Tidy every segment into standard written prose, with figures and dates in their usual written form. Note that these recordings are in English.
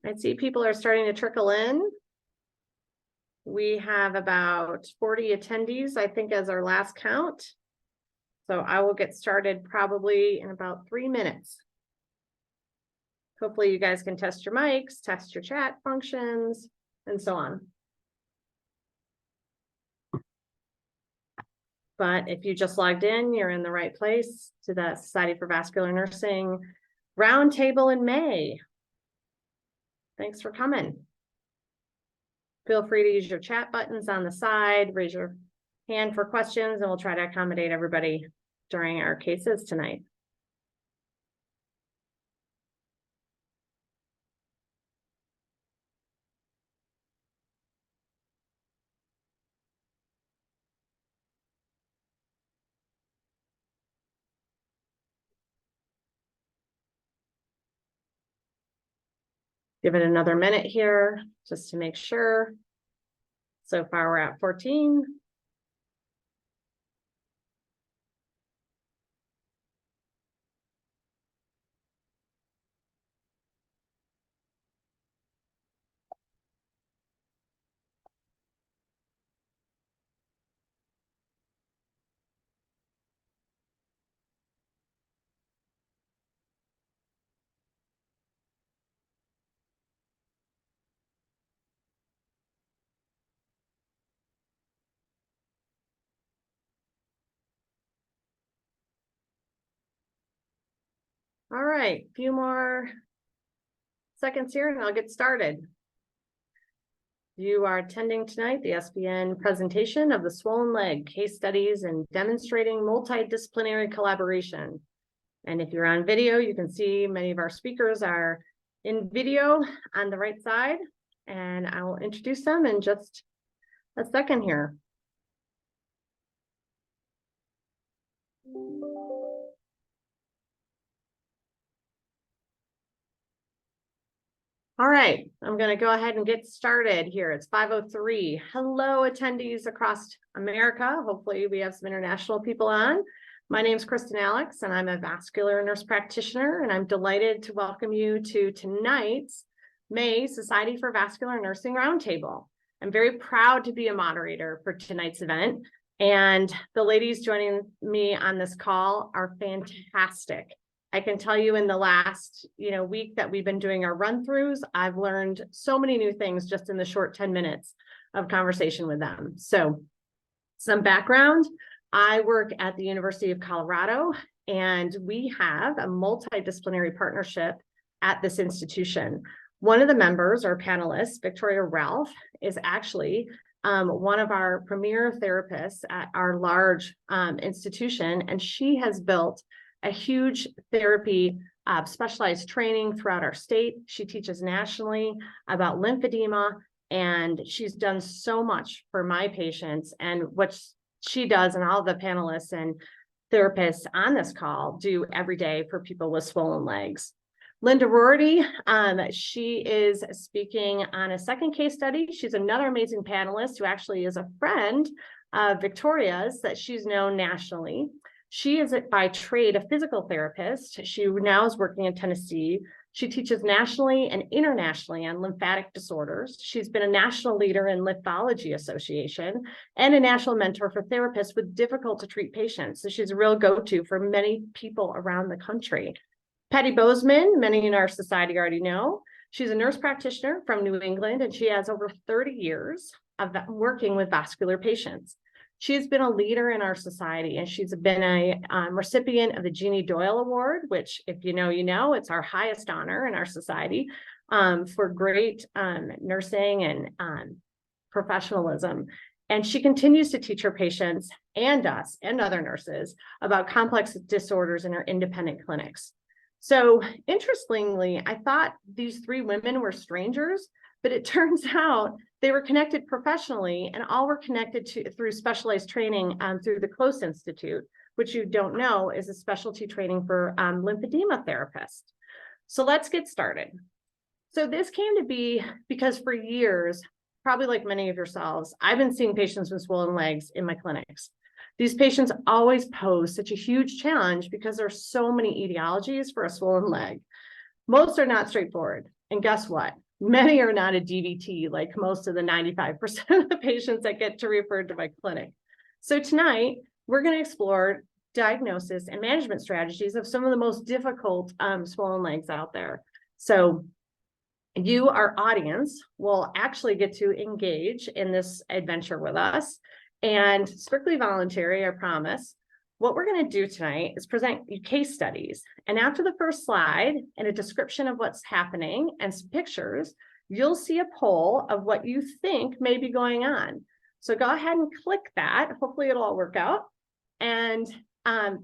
I see people are starting to trickle in. We have about 40 attendees, I think, as our last count. So I will get started probably in about 3 minutes. Hopefully you guys can test your mics, test your chat functions, and so on. But if you just logged in, you're in the right place to the Society for Vascular Nursing Roundtable in May. Thanks for coming. Feel free to use your chat buttons on the side, raise your hand for questions, and we'll try to accommodate everybody during our cases tonight. Give it another minute here just to make sure. So far, we're at 14. All right, a few more seconds here and I'll get started. You are attending tonight the SBN presentation of the swollen leg case studies and demonstrating multidisciplinary collaboration. And if you're on video, you can see many of our speakers are in video on the right side, and I will introduce them in just a second here. All right, I'm going to go ahead and get started here. It's 5:03. Hello, attendees across America. Hopefully we have some international people on. My name is Kristen Alix, and I'm a vascular nurse practitioner, and I'm delighted to welcome you to tonight's May Society for Vascular Nursing Roundtable. I'm very proud to be a moderator for tonight's event, and the ladies joining me on this call are fantastic. I can tell you in the last week that we've been doing our run-throughs, I've learned so many new things just in the short 10 minutes of conversation with them. So some background, I work at the University of Colorado, and we have a multidisciplinary partnership at this institution. One of the members, our panelists, Victoria Ralph, is actually one of our premier therapists at our large institution, and she has built a huge therapy specialized training throughout our state. She teaches nationally about lymphedema, and she's done so much for my patients, and what she does and all the panelists and therapists on this call do every day for people with swollen legs. Linda Roherty, she is speaking on a second case study. She's another amazing panelist who actually is a friend of Victoria's that she's known nationally. She is by trade a physical therapist. She now is working in Tennessee. She teaches nationally and internationally on lymphatic disorders. She's been a national leader in Lymphology Association and a national mentor for therapists with difficult to treat patients. So she's a real go-to for many people around the country. Patty Bozeman, many in our society already know. She's a nurse practitioner from New England, and she has over 30 years of working with vascular patients. She's been a leader in our society, and she's been a recipient of the Jeannie Doyle Award, which, if you know, it's our highest honor in our society for great nursing and professionalism. And she continues to teach her patients and us and other nurses about complex disorders in her independent clinics. So interestingly, I thought these three women were strangers, but it turns out they were connected professionally, and all were connected through specialized training through the Close Institute, which you don't know is a specialty training for lymphedema therapists. So let's get started. So this came to be because for years, probably like many of yourselves, I've been seeing patients with swollen legs in my clinics. These patients always pose such a huge challenge because there are so many etiologies for a swollen leg. Most are not straightforward. And guess what? Many are not a DVT, like most of the 95% of the patients that get referred to my clinic. So tonight, we're going to explore diagnosis and management strategies of some of the most difficult swollen legs out there. So you, our audience, will actually get to engage in this adventure with us, and strictly voluntary, I promise. What we're going to do tonight is present you case studies. And after the first slide and a description of what's happening and some pictures, you'll see a poll of what you think may be going on. So go ahead and click that. Hopefully it'll all work out. And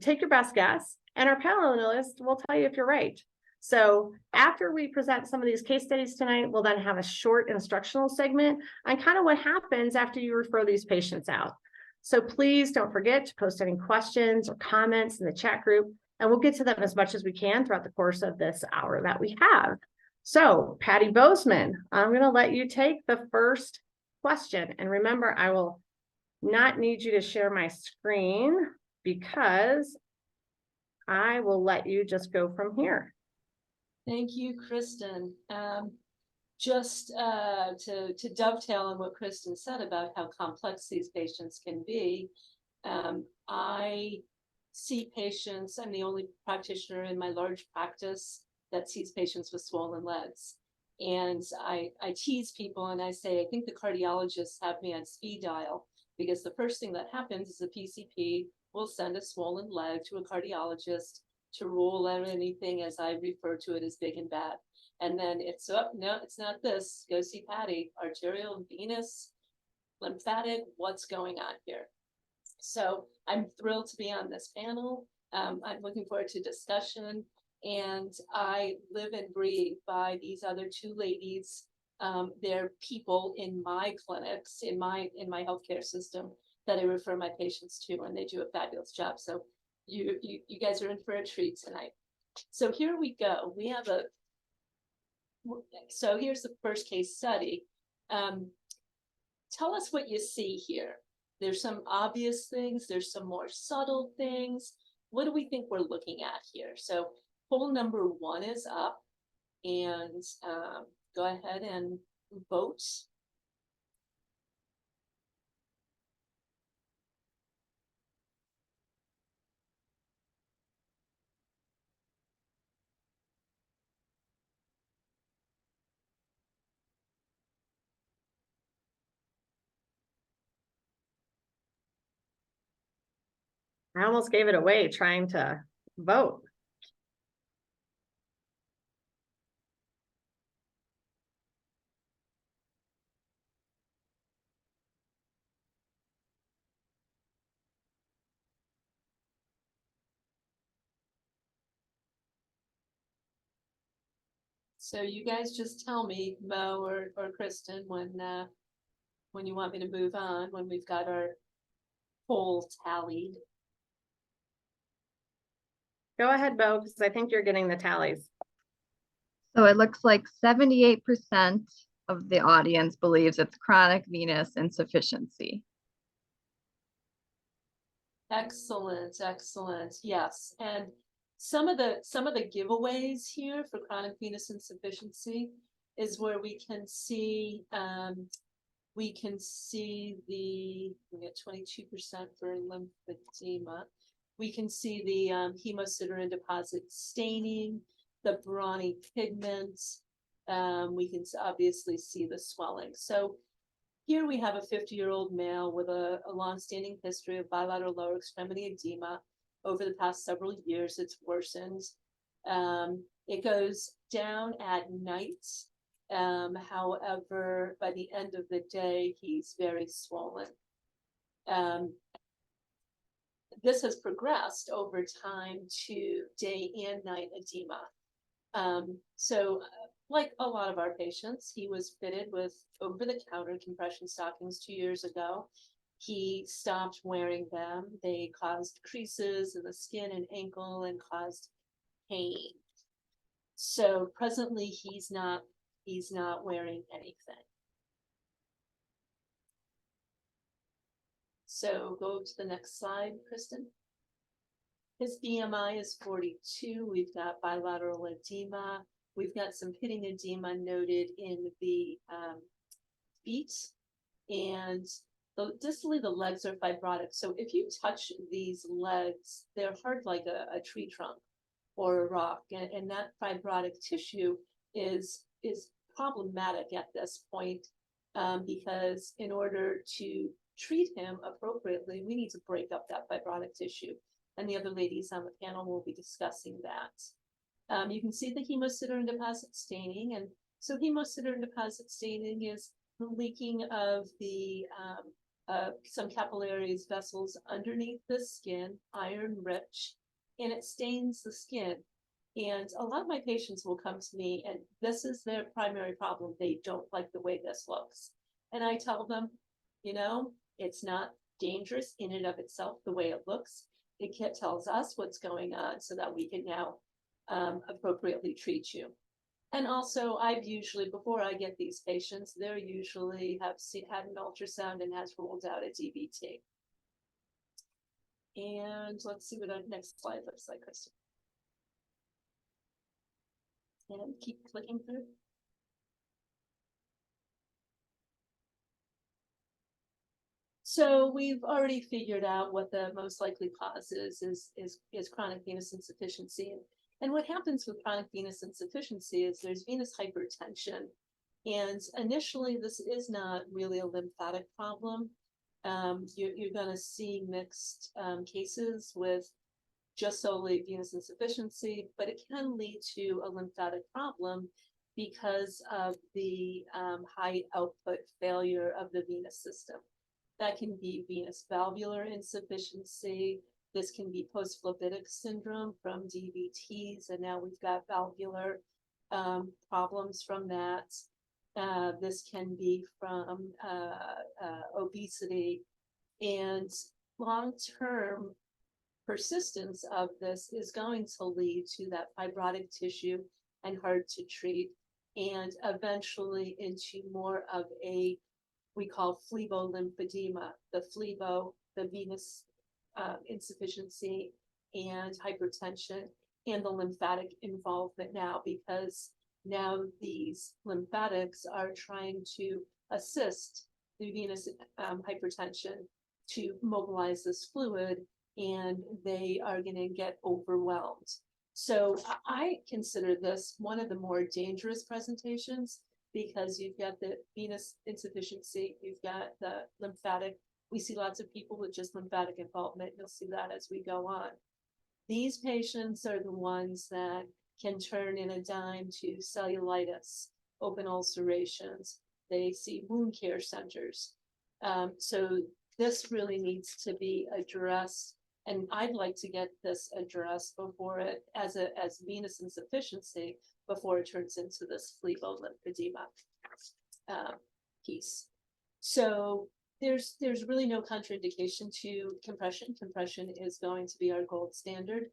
take your best guess. And our panelist will tell you if you're right. So after we present some of these case studies tonight, we'll then have a short instructional segment on kind of what happens after you refer these patients out. So please don't forget to post any questions or comments in the chat group, and we'll get to them as much as we can throughout the course of this hour that we have. So Patty Bozeman, I'm going to let you take the first question. And remember, I will not need you to share my screen because I will let you just go from here. Thank you, Kristen. Just to dovetail on what Kristen said about how complex these patients can be, I see patients. I'm the only practitioner in my large practice that sees patients with swollen legs. And I tease people and I say, I think the cardiologists have me on speed dial, because the first thing that happens is the PCP will send a swollen leg to a cardiologist to rule out anything, as I refer to it, as big and bad. And then it's, oh, no, it's not this. Go see Patty. Arterial, venous, lymphatic, what's going on here? So I'm thrilled to be on this panel. I'm looking forward to discussion. And I live and breathe by these other two ladies. They're people in my clinics, in my healthcare system that I refer my patients to, and they do a fabulous job. So you guys are in for a treat tonight. So here we go. We have so here's the first case study. Tell us what you see here. There's some obvious things. There's some more subtle things. What do we think we're looking at here? So poll number 1 is up, and go ahead and vote. I almost gave it away trying to vote. So you guys just tell me, Mo or Kristen, when you want me to move on, when we've got our poll tallied. Go ahead, Bo, because I think you're getting the tallies. So it looks like 78% of the audience believes it's chronic venous insufficiency. Excellent, excellent. Yes, and some of the giveaways here for chronic venous insufficiency is where we can see we get 22% for lymphedema. We can see the hemosiderin deposit staining, the brawny pigment. We can obviously see the swelling. So here we have a 50-year-old male with a long-standing history of bilateral lower extremity edema. Over the past several years, it's worsened. It goes down at night. However, by the end of the day, he's very swollen. This has progressed over time to day and night edema. Like a lot of our patients, he was fitted with over-the-counter compression stockings 2 years ago. He stopped wearing them. They caused creases in the skin and ankle and caused pain. So presently, he's not wearing anything. So go to the next slide, Kristen. His BMI is 42. We've got bilateral edema. We've got some pitting edema noted in the feet, and distally the legs are fibrotic. So if you touch these legs, they're hard like a tree trunk or a rock, and that fibrotic tissue is problematic at this point, because in order to treat him appropriately, we need to break up that fibrotic tissue. And the other ladies on the panel will be discussing that. You can see the hemosiderin deposit staining. And so hemosiderin deposit staining is the leaking of the some capillaries, vessels underneath the skin, iron rich, and it stains the skin. And a lot of my patients will come to me, and this is their primary problem. They don't like the way this looks. And I tell them, you know, it's not dangerous in and of itself the way it looks. It tells us what's going on so that we can now appropriately treat you. And also, I've usually, before I get these patients, they're usually had an ultrasound and has ruled out a DVT. And let's see what our next slide looks like, Kristen. And keep clicking through. So we've already figured out what the most likely cause is chronic venous insufficiency. And what happens with chronic venous insufficiency is there's venous hypertension. And initially, this is not really a lymphatic problem. You're going to see mixed cases with just solely venous insufficiency, but it can lead to a lymphatic problem because of the high output failure of the venous system. That can be venous valvular insufficiency. This can be post-phlebitic syndrome from DVTs, and now we've got valvular problems from that. This can be from obesity, and long-term persistence of this is going to lead to that fibrotic tissue and hard to treat, and eventually into more of a, we call phlebo-lymphedema, the phlebo, the venous insufficiency and hypertension, and the lymphatic involvement now, because now these lymphatics are trying to assist the venous hypertension to mobilize this fluid, and they are going to get overwhelmed. So I consider this one of the more dangerous presentations, because you've got the venous insufficiency, you've got the lymphatic. We see lots of people with just lymphatic involvement. You'll see that as we go on. These patients are the ones that can turn in a dime to cellulitis, open ulcerations. They see wound care centers. So this really needs to be addressed. And I'd like to get this addressed before it, as venous insufficiency, before it turns into this phlebo-lymphedema piece. So there's really no contraindication to compression. Compression is going to be our gold standard.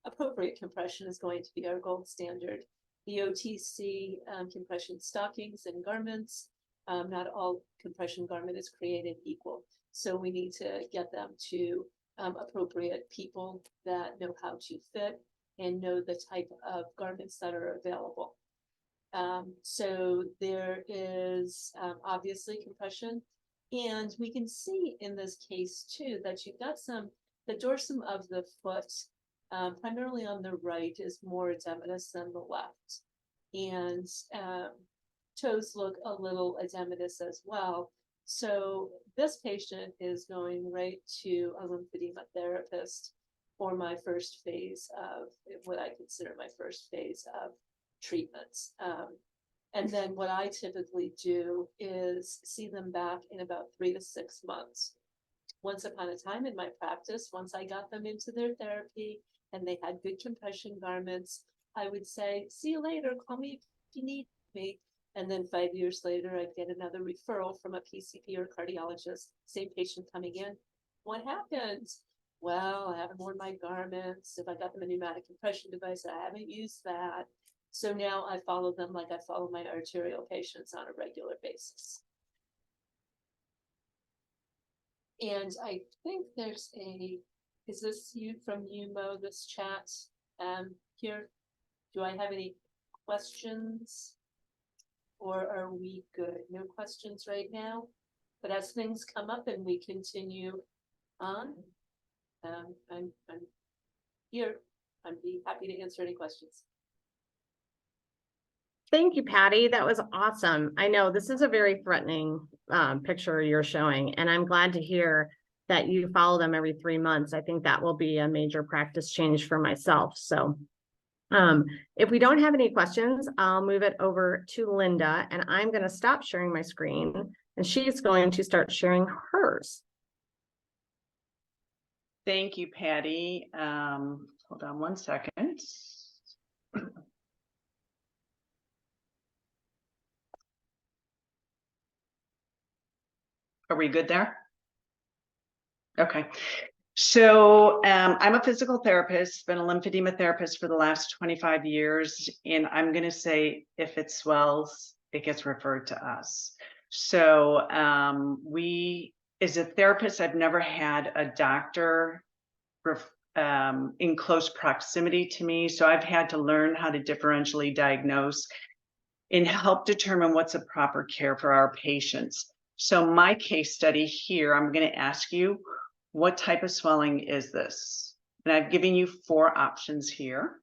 Appropriate compression is going to be our gold standard. The OTC compression stockings and garments, not all compression garment is created equal. So we need to get them to appropriate people that know how to fit and know the type of garments that are available. So there is obviously compression. And we can see in this case too that you've got the dorsum of the foot, primarily on the right, is more edematous than the left. And toes look a little edematous as well. So this patient is going right to a lymphedema therapist for my first phase of what I consider my first phase of treatments. And then what I typically do is see them back in about 3 to 6 months. Once upon a time in my practice, once I got them into their therapy and they had good compression garments, I would say, see you later, call me if you need me. And then 5 years later, I'd get another referral from a PCP or cardiologist, same patient coming in. What happened? Well, I haven't worn my garments. If I got them a pneumatic compression device, I haven't used that. So now I follow them like I follow my arterial patients on a regular basis. And I think there's is this you from UMO, this chat here? Do I have any questions? Or are we good? No questions right now? But as things come up and we continue on, I'm here. I'd be happy to answer any questions. Thank you, Patty. That was awesome. I know this is a very threatening picture you're showing, and I'm glad to hear that you follow them every 3 months. I think that will be a major practice change for myself. So if we don't have any questions, I'll move it over to Linda, and I'm going to stop sharing my screen, and she's going to start sharing hers. Thank you, Patty. Hold on one second. Are we good there? Okay. So I'm a physical therapist, been a lymphedema therapist for the last 25 years, and I'm going to say if it swells, it gets referred to us. So as a therapist, I've never had a doctor in close proximity to me. So I've had to learn how to differentially diagnose and help determine what's a proper care for our patients. So my case study here, I'm going to ask you, what type of swelling is this? And I've given you 4 options here.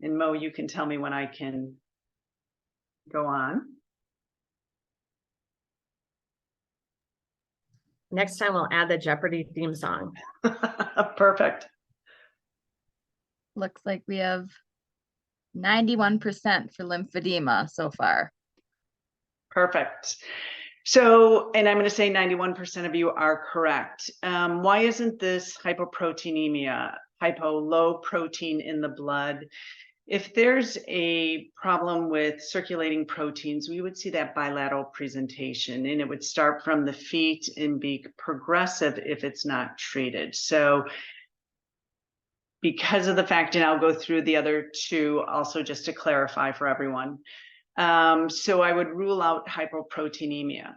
And Mo, you can tell me when I can go on. Next time we'll add the Jeopardy theme song. Perfect. Looks like we have 91% for lymphedema so far. Perfect. So, and I'm going to say 91% of you are correct. Why isn't this hypoproteinemia, low protein in the blood? If there's a problem with circulating proteins, we would see that bilateral presentation, and it would start from the feet and be progressive if it's not treated. So because of the fact, and I'll go through the other 2 also just to clarify for everyone. So I would rule out hypoproteinemia.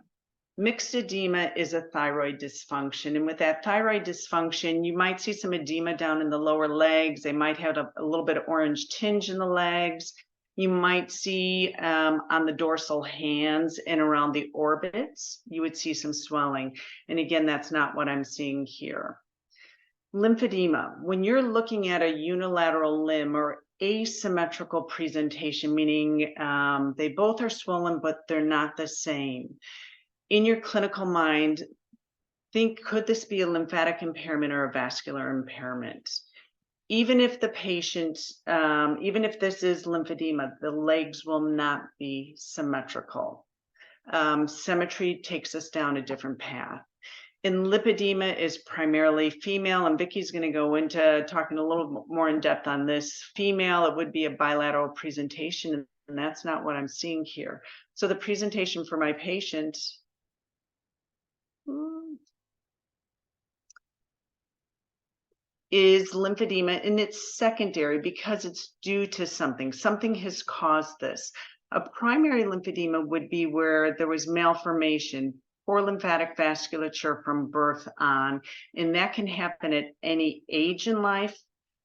Mixed edema is a thyroid dysfunction. And with that thyroid dysfunction, you might see some edema down in the lower legs. They might have a little bit of orange tinge in the legs. You might see on the dorsal hands and around the orbits, you would see some swelling. And again, that's not what I'm seeing here. Lymphedema, when you're looking at a unilateral limb or asymmetrical presentation, meaning they both are swollen, but they're not the same. In your clinical mind, think, could this be a lymphatic impairment or a vascular impairment? Even if the patient, even if this is lymphedema, the legs will not be symmetrical. Symmetry takes us down a different path. And lipedema is primarily female, and Vicky's going to go into talking a little more in depth on this. Female, it would be a bilateral presentation, and that's not what I'm seeing here. So the presentation for my patient is lymphedema, and it's secondary because it's due to something. Something has caused this. A primary lymphedema would be where there was malformation, poor lymphatic vasculature from birth on, and that can happen at any age in life.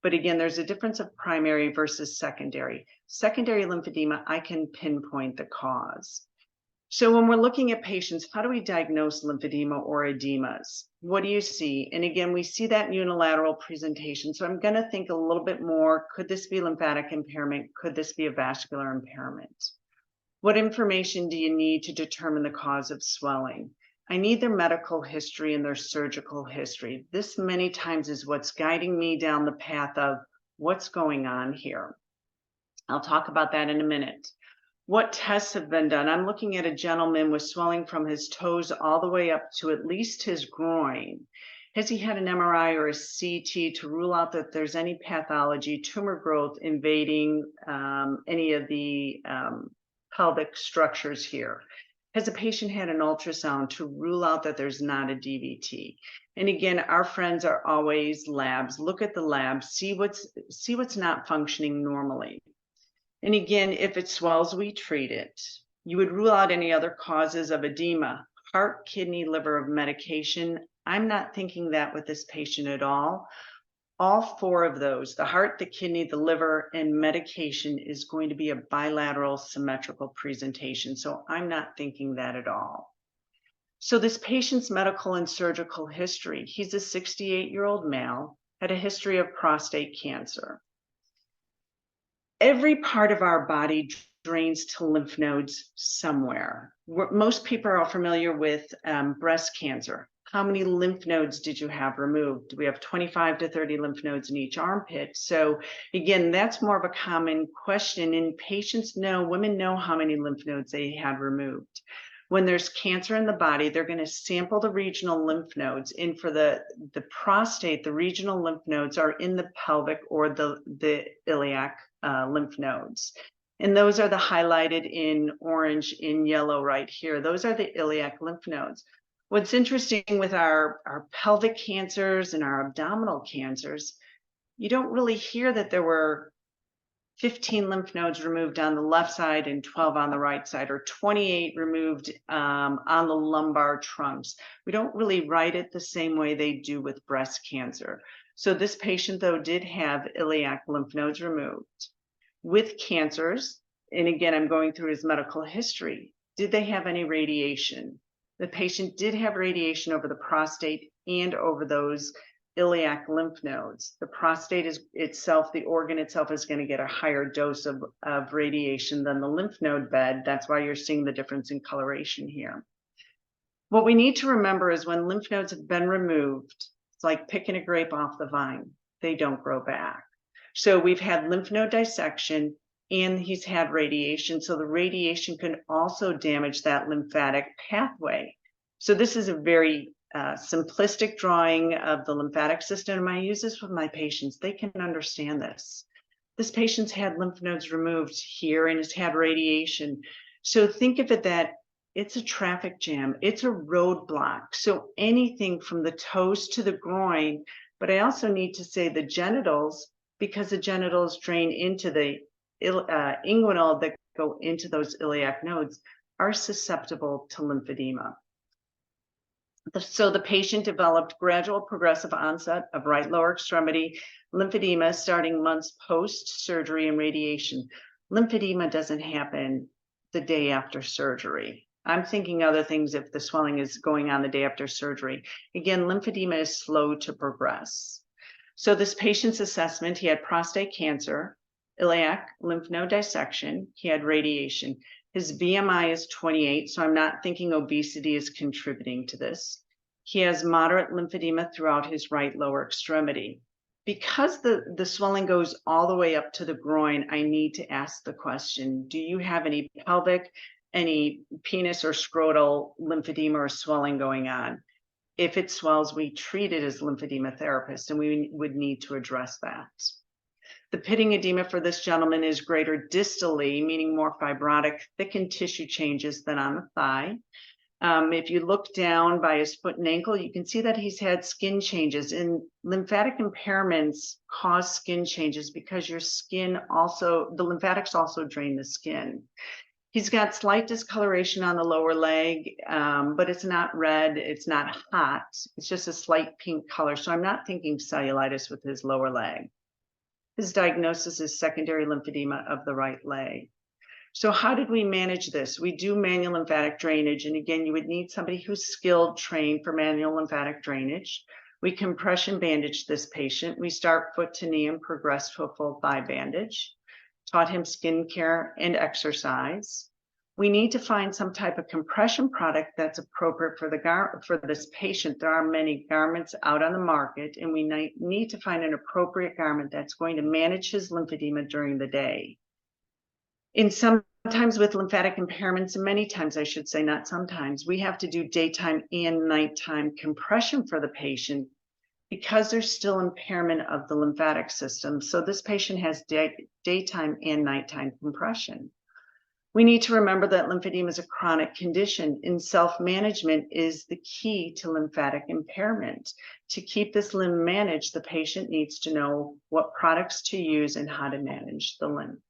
But again, there's a difference of primary versus secondary. Secondary lymphedema, I can pinpoint the cause. So when we're looking at patients, how do we diagnose lymphedema or edemas? What do you see? And again, we see that unilateral presentation. So I'm going to think a little bit more, could this be lymphatic impairment? Could this be a vascular impairment? What information do you need to determine the cause of swelling? I need their medical history and their surgical history. This many times is what's guiding me down the path of what's going on here. I'll talk about that in a minute. What tests have been done? I'm looking at a gentleman with swelling from his toes all the way up to at least his groin. Has he had an MRI or a CT to rule out that there's any pathology, tumor growth invading any of the pelvic structures here? Has a patient had an ultrasound to rule out that there's not a DVT? And again, our friends are always labs. Look at the labs, see what's not functioning normally. And again, if it swells, we treat it. You would rule out any other causes of edema, heart, kidney, liver, of medication. I'm not thinking that with this patient at all. All four of those, the heart, the kidney, the liver, and medication, is going to be a bilateral symmetrical presentation. So I'm not thinking that at all. So this patient's medical and surgical history, he's a 68-year-old male, had a history of prostate cancer. Every part of our body drains to lymph nodes somewhere. Most people are familiar with breast cancer. How many lymph nodes did you have removed? We have 25 to 30 lymph nodes in each armpit. So again, that's more of a common question. And patients know, women know how many lymph nodes they had removed. When there's cancer in the body, they're going to sample the regional lymph nodes. And for the prostate, the regional lymph nodes are in the pelvic or the iliac lymph nodes. And those are the highlighted in orange, in yellow right here. Those are the iliac lymph nodes. What's interesting with our pelvic cancers and our abdominal cancers, you don't really hear that there were 15 lymph nodes removed on the left side and 12 on the right side, or 28 removed on the lumbar trunks. We don't really write it the same way they do with breast cancer. So this patient, though, did have iliac lymph nodes removed. With cancers, and again, I'm going through his medical history, did they have any radiation? The patient did have radiation over the prostate and over those iliac lymph nodes. The prostate is itself, the organ itself, is going to get a higher dose of radiation than the lymph node bed. That's why you're seeing the difference in coloration here. What we need to remember is when lymph nodes have been removed, it's like picking a grape off the vine. They don't grow back. So we've had lymph node dissection and he's had radiation. So the radiation can also damage that lymphatic pathway. So this is a very simplistic drawing of the lymphatic system. And I use this with my patients. They can understand this. This patient's had lymph nodes removed here and has had radiation. So think of it that it's a traffic jam. It's a roadblock. So anything from the toes to the groin, but I also need to say the genitals, because the genitals drain into the inguinal that go into those iliac nodes, are susceptible to lymphedema. So the patient developed gradual progressive onset of right lower extremity lymphedema starting months post-surgery and radiation. Lymphedema doesn't happen the day after surgery. I'm thinking other things if the swelling is going on the day after surgery. Again, lymphedema is slow to progress. So this patient's assessment, he had prostate cancer, iliac lymph node dissection, he had radiation. His BMI is 28, so I'm not thinking obesity is contributing to this. He has moderate lymphedema throughout his right lower extremity. Because the swelling goes all the way up to the groin, I need to ask the question, do you have any pelvic, any penis or scrotal lymphedema or swelling going on? If it swells, we treat it as lymphedema therapists, and we would need to address that. The pitting edema for this gentleman is greater distally, meaning more fibrotic, thickened tissue changes than on the thigh. If you look down by his foot and ankle, you can see that he's had skin changes, and lymphatic impairments cause skin changes because your skin also, the lymphatics also drain the skin. He's got slight discoloration on the lower leg, but it's not red, it's not hot, it's just a slight pink color. So I'm not thinking cellulitis with his lower leg. His diagnosis is secondary lymphedema of the right leg. So how did we manage this? We do manual lymphatic drainage. And again, you would need somebody who's skilled, trained for manual lymphatic drainage. We compression bandage this patient. We start foot to knee and progress to a full thigh bandage. Taught him skincare and exercise. We need to find some type of compression product that's appropriate for this patient. There are many garments out on the market, and we need to find an appropriate garment that's going to manage his lymphedema during the day. Sometimes with lymphatic impairments, and many times I should say, not sometimes, we have to do daytime and nighttime compression for the patient because there's still impairment of the lymphatic system. So this patient has daytime and nighttime compression. We need to remember that lymphedema is a chronic condition, and self-management is the key to lymphatic impairment. To keep this limb managed, the patient needs to know what products to use and how to manage the limb.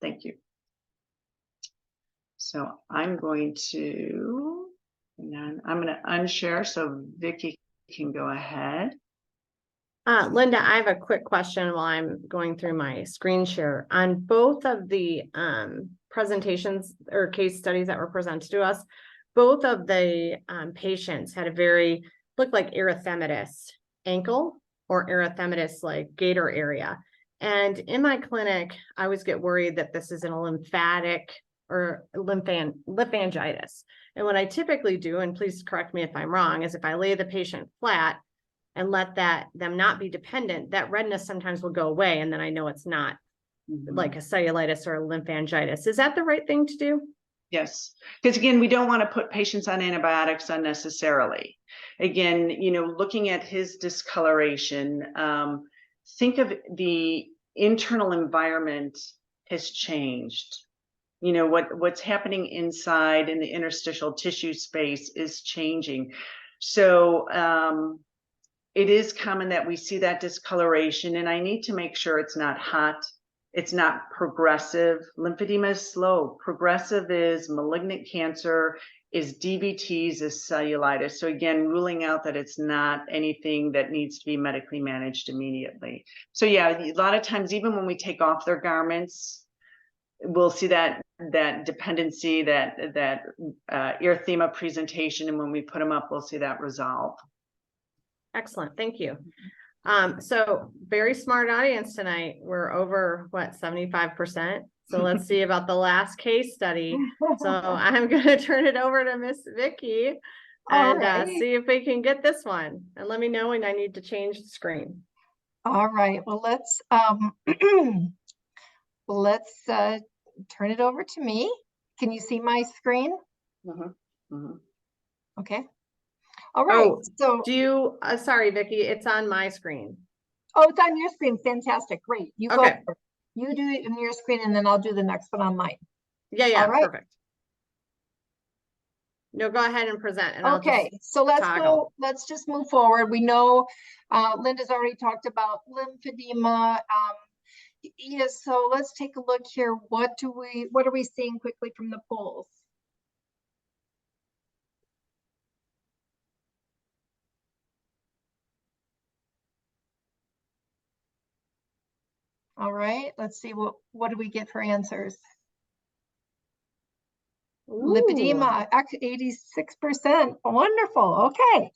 Thank you. So I'm going to, hang on, I'm going to unshare so Vicki can go ahead. Linda, I have a quick question while I'm going through my screen share. On both of the presentations or case studies that were presented to us, both of the patients had a very, looked like erythematous ankle or erythematous like gator area. And in my clinic, I always get worried that this is a lymphatic or lymphangitis. And what I typically do, and please correct me if I'm wrong, is if I lay the patient flat and let them not be dependent, that redness sometimes will go away. And then I know it's not like a cellulitis or a lymphangitis. Is that the right thing to do? Yes, because again, we don't want to put patients on antibiotics unnecessarily. Again, you know, looking at his discoloration, think of the internal environment has changed. You know, what's happening inside in the interstitial tissue space is changing. So it is common that we see that discoloration, and I need to make sure it's not hot. It's not progressive. Lymphedema is slow. Progressive is malignant cancer, is DVTs, is cellulitis. So again, ruling out that it's not anything that needs to be medically managed immediately. So yeah, a lot of times, even when we take off their garments, we'll see that dependency, that erythema presentation, and when we put them up, we'll see that resolve. Excellent, thank you. So very smart audience tonight. We're over what, 75%. So let's see about the last case study. So I'm going to turn it over to Miss Vicki and see if we can get this one. And let me know when I need to change the screen. All right. Well, let's turn it over to me. Can you see my screen? Okay. All right. Oh, so do you, sorry, Vicki, it's on my screen. Oh, it's on your screen. Fantastic. Great. You okay. go first. You do it on your screen and then I'll do the next one on mine. Yeah, all right. Perfect. No, go ahead and present. And okay, so let's just move forward. We know Linda's already talked about lymphedema. Yes, so let's take a look here. What are we seeing quickly from the polls? All right, let's see what do we get for answers. Ooh. Lymphedema, 86%. Wonderful. Okay,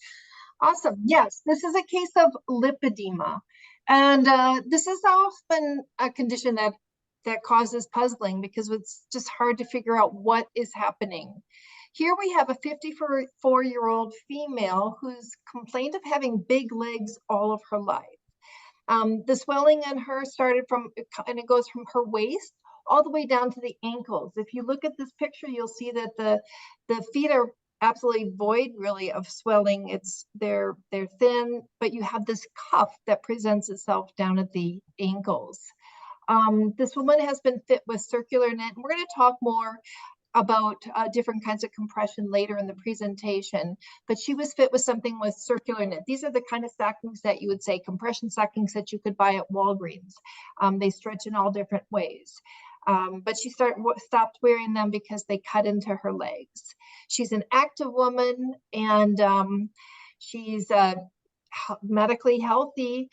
awesome. Yes, this is a case of lymphedema, and this is often a condition that causes puzzling because it's just hard to figure out what is happening. Here we have a 54-year-old female who's complained of having big legs all of her life. The swelling in her started and it goes from her waist all the way down to the ankles. If you look at this picture, you'll see that the feet are absolutely void really of swelling. They're thin, but you have this cuff that presents itself down at the ankles. This woman has been fit with circular knit, and we're going to talk more about different kinds of compression later in the presentation, but she was fit with something with circular knit. These are the kind of stockings that you would say compression stockings that you could buy at Walgreens. They stretch in all different ways. But she stopped wearing them because they cut into her legs. She's an active woman, and she's medically healthy.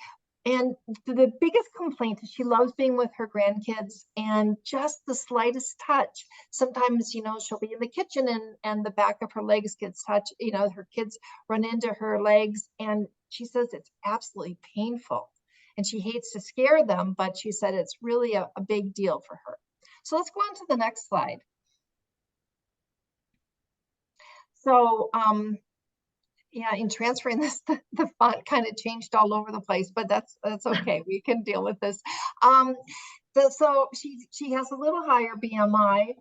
And the biggest complaint is she loves being with her grandkids, and just the slightest touch. Sometimes, you know, she'll be in the kitchen and the back of her legs gets touched. You know, her kids run into her legs, and she says it's absolutely painful. And she hates to scare them, but she said it's really a big deal for her. So let's go on to the next slide. So, yeah, in transferring this, the font kind of changed all over the place, but that's okay. We can deal with this. So she has a little higher BMI.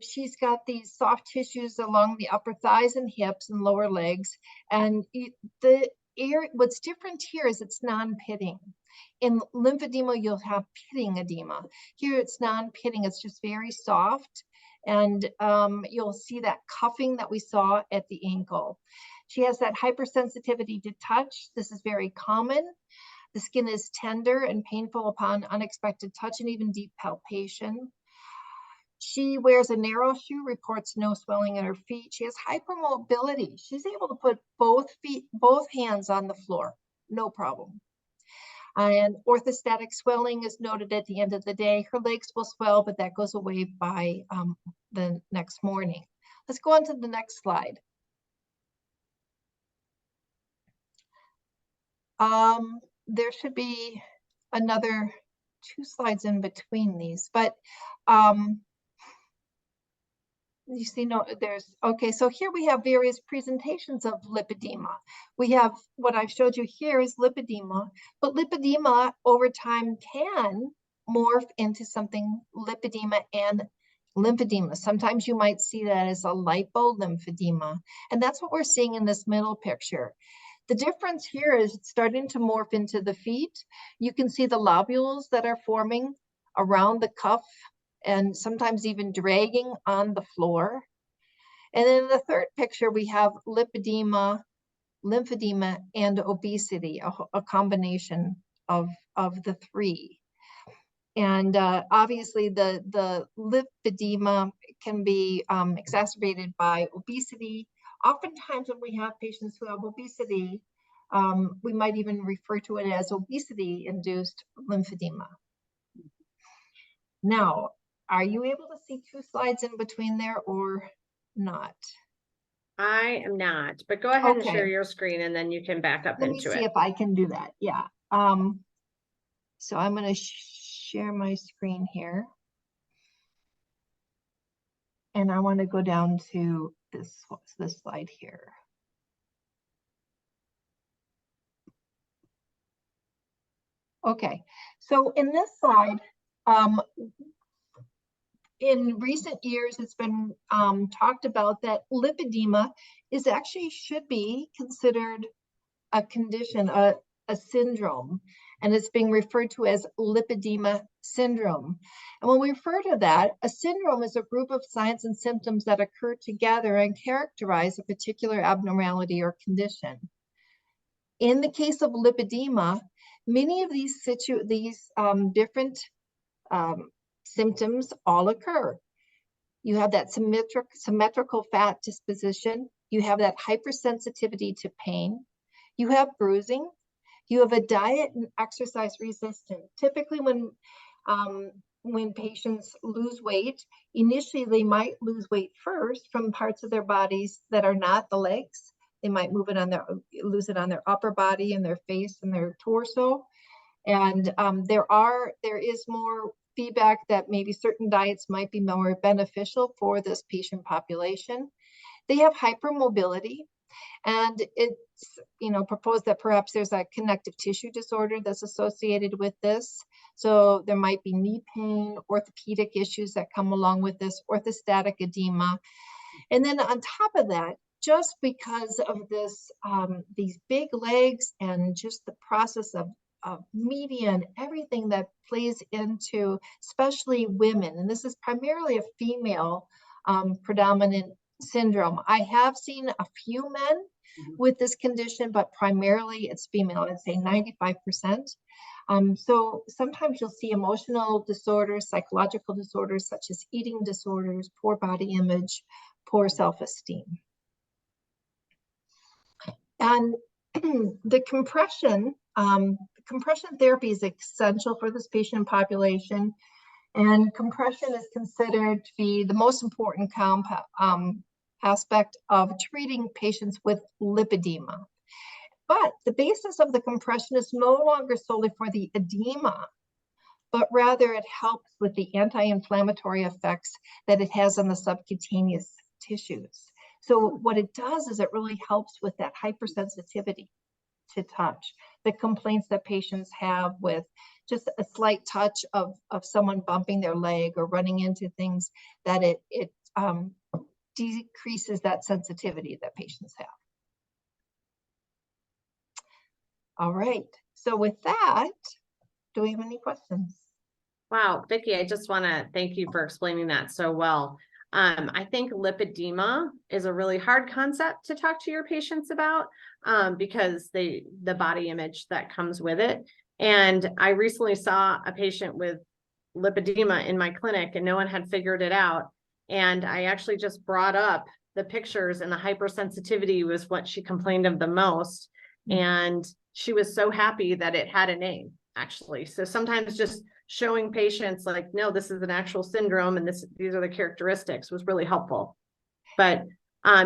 She's got these soft tissues along the upper thighs and hips and lower legs. And what's different here is it's non-pitting. In lymphedema, you'll have pitting edema. Here it's non-pitting. It's just very soft. And you'll see that cuffing that we saw at the ankle. She has that hypersensitivity to touch. This is very common. The skin is tender and painful upon unexpected touch and even deep palpation. She wears a narrow shoe, reports no swelling in her feet. She has hypermobility. She's able to put both hands on the floor, no problem. And orthostatic swelling is noted at the end of the day. Her legs will swell, but that goes away by the next morning. Let's go on to the next slide. There should be another 2 slides in between these, but you see, no, there's, okay, so here we have various presentations of lipedema. We have, what I've showed you here is lipedema, but lipedema over time can morph into something lipedema and lymphedema. Sometimes you might see that as a lipolymphedema, and that's what we're seeing in this middle picture. The difference here is it's starting to morph into the feet. You can see the lobules that are forming around the cuff and sometimes even dragging on the floor. And then in the third picture, we have lipedema, lymphedema, and obesity, a combination of the 3. And obviously the lipedema can be exacerbated by obesity. Oftentimes when we have patients who have obesity, we might even refer to it as obesity-induced lymphedema. Now, are you able to see 2 slides in between there or not? I am not, but go ahead and share Okay. your screen and then you can back up Let me into see it. if I can do that. Yeah. So I'm going to share my screen here. And I want to go down to this slide here. Okay, so in this slide, in recent years, it's been talked about that lipedema is actually should be considered a condition, a syndrome, and it's being referred to as lipedema syndrome. And when we refer to that, a syndrome is a group of signs and symptoms that occur together and characterize a particular abnormality or condition. In the case of lipedema, many of these different symptoms all occur. You have that symmetrical fat disposition. You have that hypersensitivity to pain. You have bruising. You have a diet and exercise resistance. Typically when patients lose weight, initially they might lose weight first from parts of their bodies that are not the legs. They might lose it on their upper body and their face and their torso. And there is more feedback that maybe certain diets might be more beneficial for this patient population. They have hypermobility, and it's proposed that perhaps there's a connective tissue disorder that's associated with this. So there might be knee pain, orthopedic issues that come along with this, orthostatic edema. And then on top of that, just because of this, these big legs and just the process of media and everything that plays into, especially women, and this is primarily a female predominant syndrome. I have seen a few men with this condition, but primarily it's female. I'd say 95%. So sometimes you'll see emotional disorders, psychological disorders such as eating disorders, poor body image, poor self-esteem. And the compression therapy is essential for this patient population, and compression is considered to be the most important aspect of treating patients with lipedema. But the basis of the compression is no longer solely for the edema, but rather it helps with the anti-inflammatory effects that it has on the subcutaneous tissues. So what it does is it really helps with that hypersensitivity to touch, the complaints that patients have with just a slight touch of someone bumping their leg or running into things, that it decreases that sensitivity that patients have. All right, so with that, do we have any questions? Wow, Vicki, I just want to thank you for explaining that so well. I think lipedema is a really hard concept to talk to your patients about because the body image that comes with it. And I recently saw a patient with lipedema in my clinic and no one had figured it out. And I actually just brought up the pictures, and the hypersensitivity was what she complained of the most. And she was so happy that it had a name, actually. So sometimes just showing patients like, no, this is an actual syndrome and these are the characteristics was really helpful. But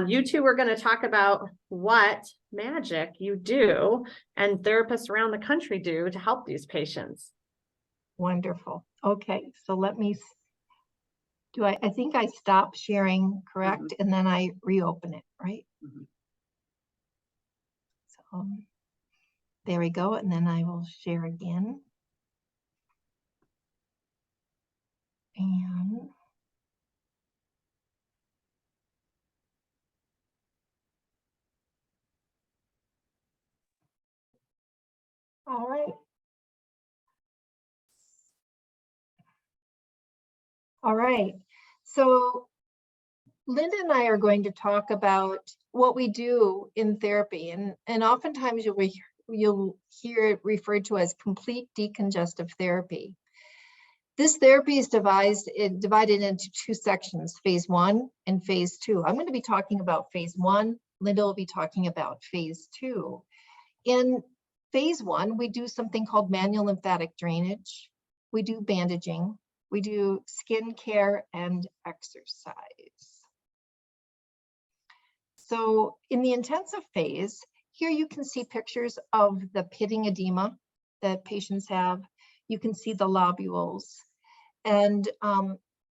you two are going to talk about what magic you do and therapists around the country do to help these patients. Wonderful. Okay, so let me, I think I stopped sharing, correct? And then I reopen it, right? So there we go. And then I will share again. And all right. All right. So Linda and I are going to talk about what we do in therapy, and oftentimes you'll hear it referred to as complete decongestive therapy. This therapy is divided into two sections, phase 1 and phase 2. I'm going to be talking about phase 1. Linda will be talking about phase 2. In phase 1, we do something called manual lymphatic drainage. We do bandaging. We do skin care and exercise. So in the intensive phase, here you can see pictures of the pitting edema that patients have. You can see the lobules. And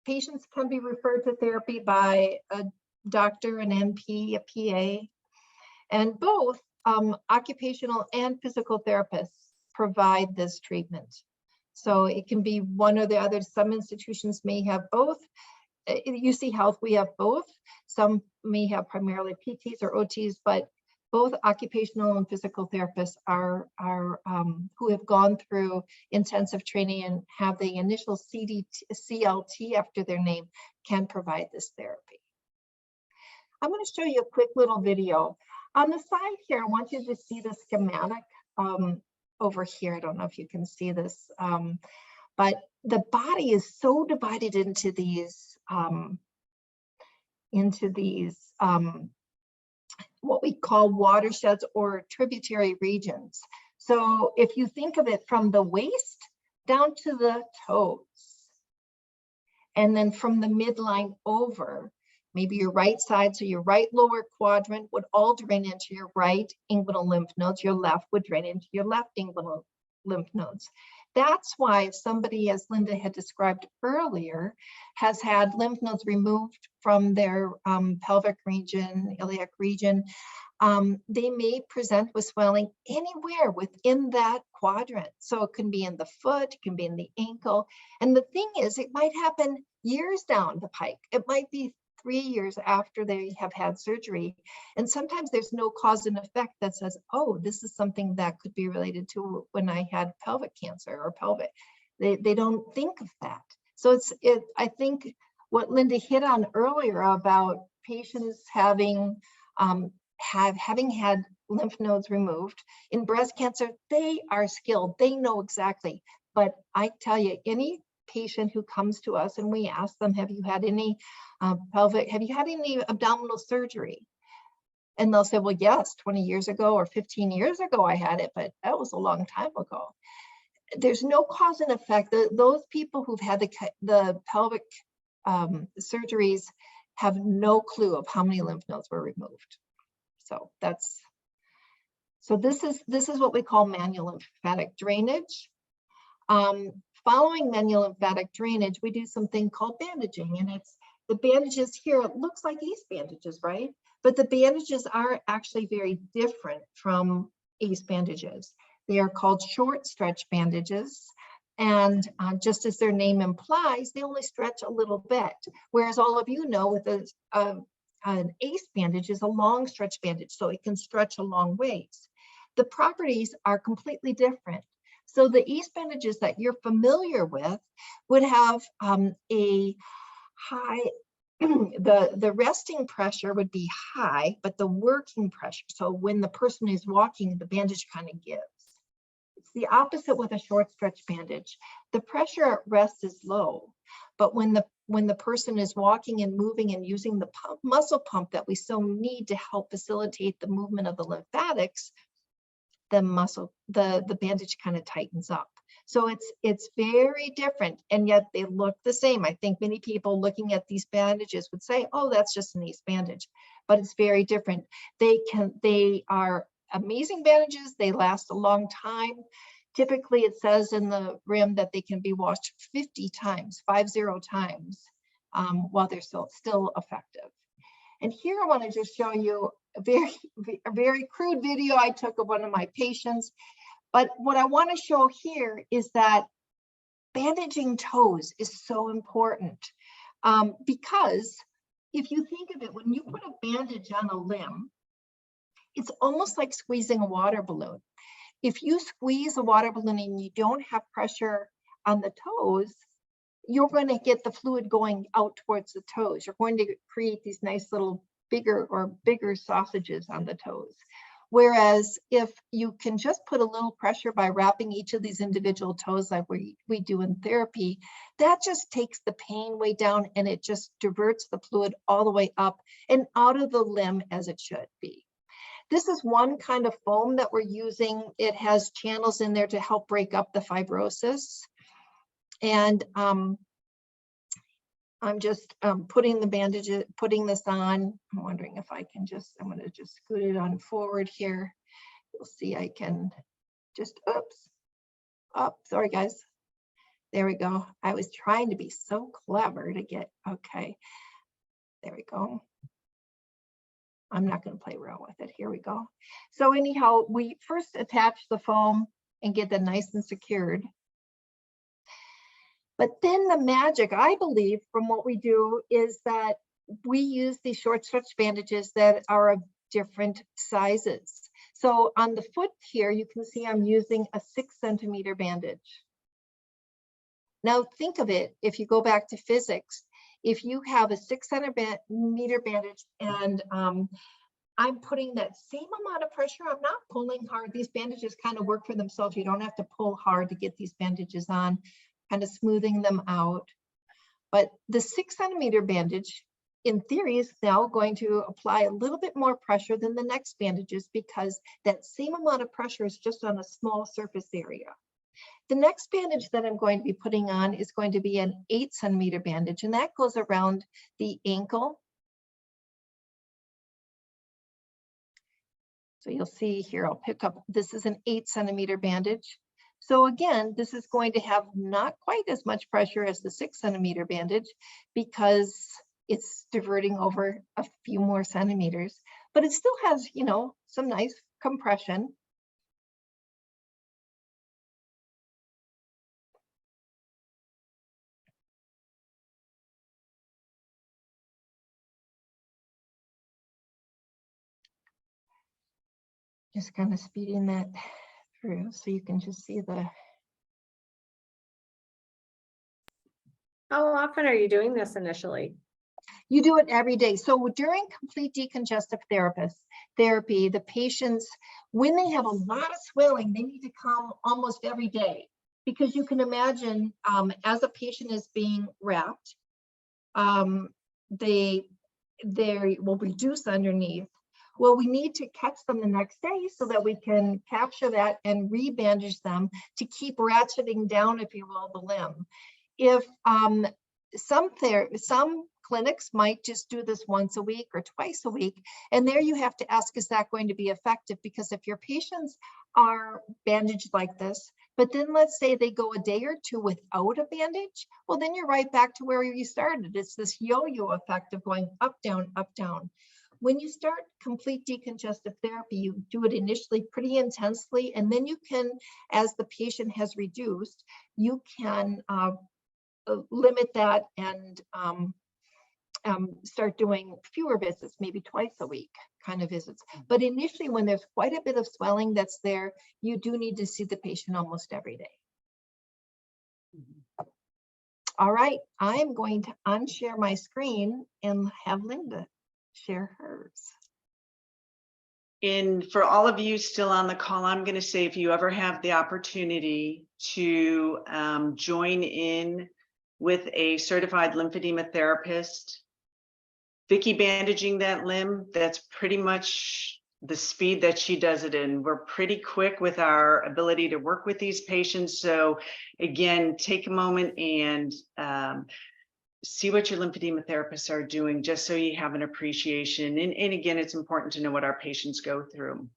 patients can be referred to therapy by a doctor, an NP, a PA, and both occupational and physical therapists provide this treatment. So it can be one or the other. Some institutions may have both. At UC Health, we have both. Some may have primarily PTs or OTs, but both occupational and physical therapists are who have gone through intensive training and have the initial CLT after their name can provide this therapy. I'm going to show you a quick little video. On the side here, I want you to see the schematic over here. I don't know if you can see this, but the body is so divided into these what we call watersheds or tributary regions. So if you think of it from the waist down to the toes, and then from the midline over, maybe your right side, so your right lower quadrant would all drain into your right inguinal lymph nodes, your left would drain into your left inguinal lymph nodes. That's why if somebody, as Linda had described earlier, has had lymph nodes removed from their pelvic region, iliac region, they may present with swelling anywhere within that quadrant. So it can be in the foot, it can be in the ankle. And the thing is, it might happen years down the pike. It might be 3 years after they have had surgery. And sometimes there's no cause and effect that says, oh, this is something that could be related to when I had pelvic cancer or pelvic. They don't think of that. So I think what Linda hit on earlier about patients having had lymph nodes removed. In breast cancer, they are skilled. They know exactly. But I tell you, any patient who comes to us and we ask them, have you had any have you had any abdominal surgery? And they'll say, well, yes, 20 years ago or 15 years ago I had it, but that was a long time ago. There's no cause and effect. Those people who've had the pelvic surgeries have no clue of how many lymph nodes were removed. So this is what we call manual lymphatic drainage. Following manual lymphatic drainage, we do something called bandaging, and it's the bandages here. It looks like ACE bandages, right? But the bandages are actually very different from ACE bandages. They are called short stretch bandages. And just as their name implies, they only stretch a little bit. Whereas all of you know with an ACE bandage is a long stretch bandage, so it can stretch a long ways. The properties are completely different. So the ACE bandages that you're familiar with would have a high the resting pressure would be high, but the working pressure, so when the person is walking, the bandage kind of gives. It's the opposite with a short stretch bandage. The pressure at rest is low, but when the person is walking and moving and using the muscle pump that we so need to help facilitate the movement of the lymphatics, the bandage kind of tightens up. So it's very different, and yet they look the same. I think many people looking at these bandages would say, oh, that's just an ACE bandage, but it's very different. They are amazing bandages. They last a long time. Typically, it says in the rim that they can be washed 50 times, 50 times, while they're still effective. And here I want to just show you a very crude video I took of one of my patients. But what I want to show here is that bandaging toes is so important, because if you think of it, when you put a bandage on a limb, it's almost like squeezing a water balloon. If you squeeze a water balloon and you don't have pressure on the toes, you're going to get the fluid going out towards the toes. You're going to create these nice little bigger sausages on the toes. Whereas if you can just put a little pressure by wrapping each of these individual toes like we do in therapy, that just takes the pain way down and it just diverts the fluid all the way up and out of the limb as it should be. This is one kind of foam that we're using. It has channels in there to help break up the fibrosis. And I'm just putting this on. I'm wondering if I can I'm going to just scoot it on forward here. You'll see I can just, sorry guys. There we go. I was trying to be so clever to get, okay. There we go. I'm not going to play around with it. Here we go. So anyhow, we first attach the foam and get that nice and secured. But then the magic, I believe, from what we do is that we use these short stretch bandages that are of different sizes. So on the foot here, you can see I'm using a 6 centimeter bandage. Now think of it, if you go back to physics, if you have a 6 centimeter bandage and I'm putting that same amount of pressure, I'm not pulling hard. These bandages kind of work for themselves. You don't have to pull hard to get these bandages on, kind of smoothing them out. But the 6 centimeter bandage, in theory, is now going to apply a little bit more pressure than the next bandages because that same amount of pressure is just on a small surface area. The next bandage that I'm going to be putting on is going to be an 8 centimeter bandage, and that goes around the ankle. So you'll see here, I'll pick up, this is an 8 centimeter bandage. So again, this is going to have not quite as much pressure as the 6 centimeter bandage because it's diverting over a few more centimeters, but it still has, you know, some nice compression. Just kind of speeding that through so you can just see the. How often are you doing this initially? You do it every day. So during complete decongestive therapy, the patients, when they have a lot of swelling, they need to come almost every day because you can imagine as a patient is being wrapped, they will reduce underneath. Well, we need to catch them the next day so that we can capture that and rebandage them to keep ratcheting down, if you will, the limb. If some clinics might just do this once a week or twice a week, and there you have to ask, is that going to be effective? Because if your patients are bandaged like this, but then let's say they go a day or two without a bandage, well, then you're right back to where you started. It's this yo-yo effect of going up, down, up, down. When you start complete decongestive therapy, you do it initially pretty intensely, and then you can, as the patient has reduced, you can limit that and start doing fewer visits, maybe twice a week kind of visits. But initially, when there's quite a bit of swelling that's there, you do need to see the patient almost every day. All right, I'm going to unshare my screen and have Linda share hers. And for all of you still on the call, I'm going to say, if you ever have the opportunity to join in with a certified lymphedema therapist, Vicki bandaging that limb, that's pretty much the speed that she does it in. We're pretty quick with our ability to work with these patients. So again, take a moment and see what your lymphedema therapists are doing, just so you have an appreciation. And again, it's important to know what our patients go through.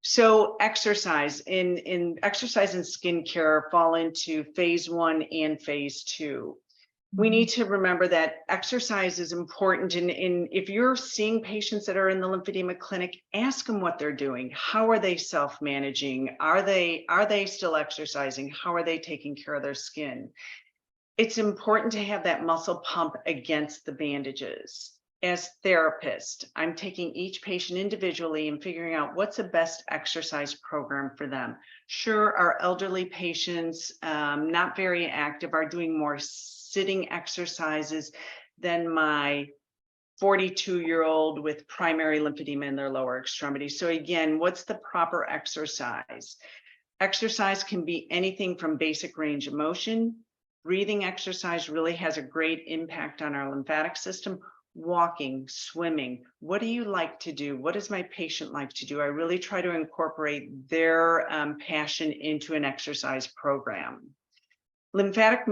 So exercise in exercise and skincare fall into phase 1 and phase 2. We need to remember that exercise is important. And if you're seeing patients that are in the lymphedema clinic, ask them what they're doing. How are they self-managing? Are they still exercising? How are they taking care of their skin? It's important to have that muscle pump against the bandages. As therapist, I'm taking each patient individually and figuring out what's the best exercise program for them. Sure, our elderly patients, not very active, are doing more sitting exercises than my 42-year-old with primary lymphedema in their lower extremity. So again, what's the proper exercise? Exercise can be anything from basic range of motion. Breathing exercise really has a great impact on our lymphatic system. Walking, swimming, what do you like to do? What does my patient like to do? I really try to incorporate their passion into an exercise program. Lymphatic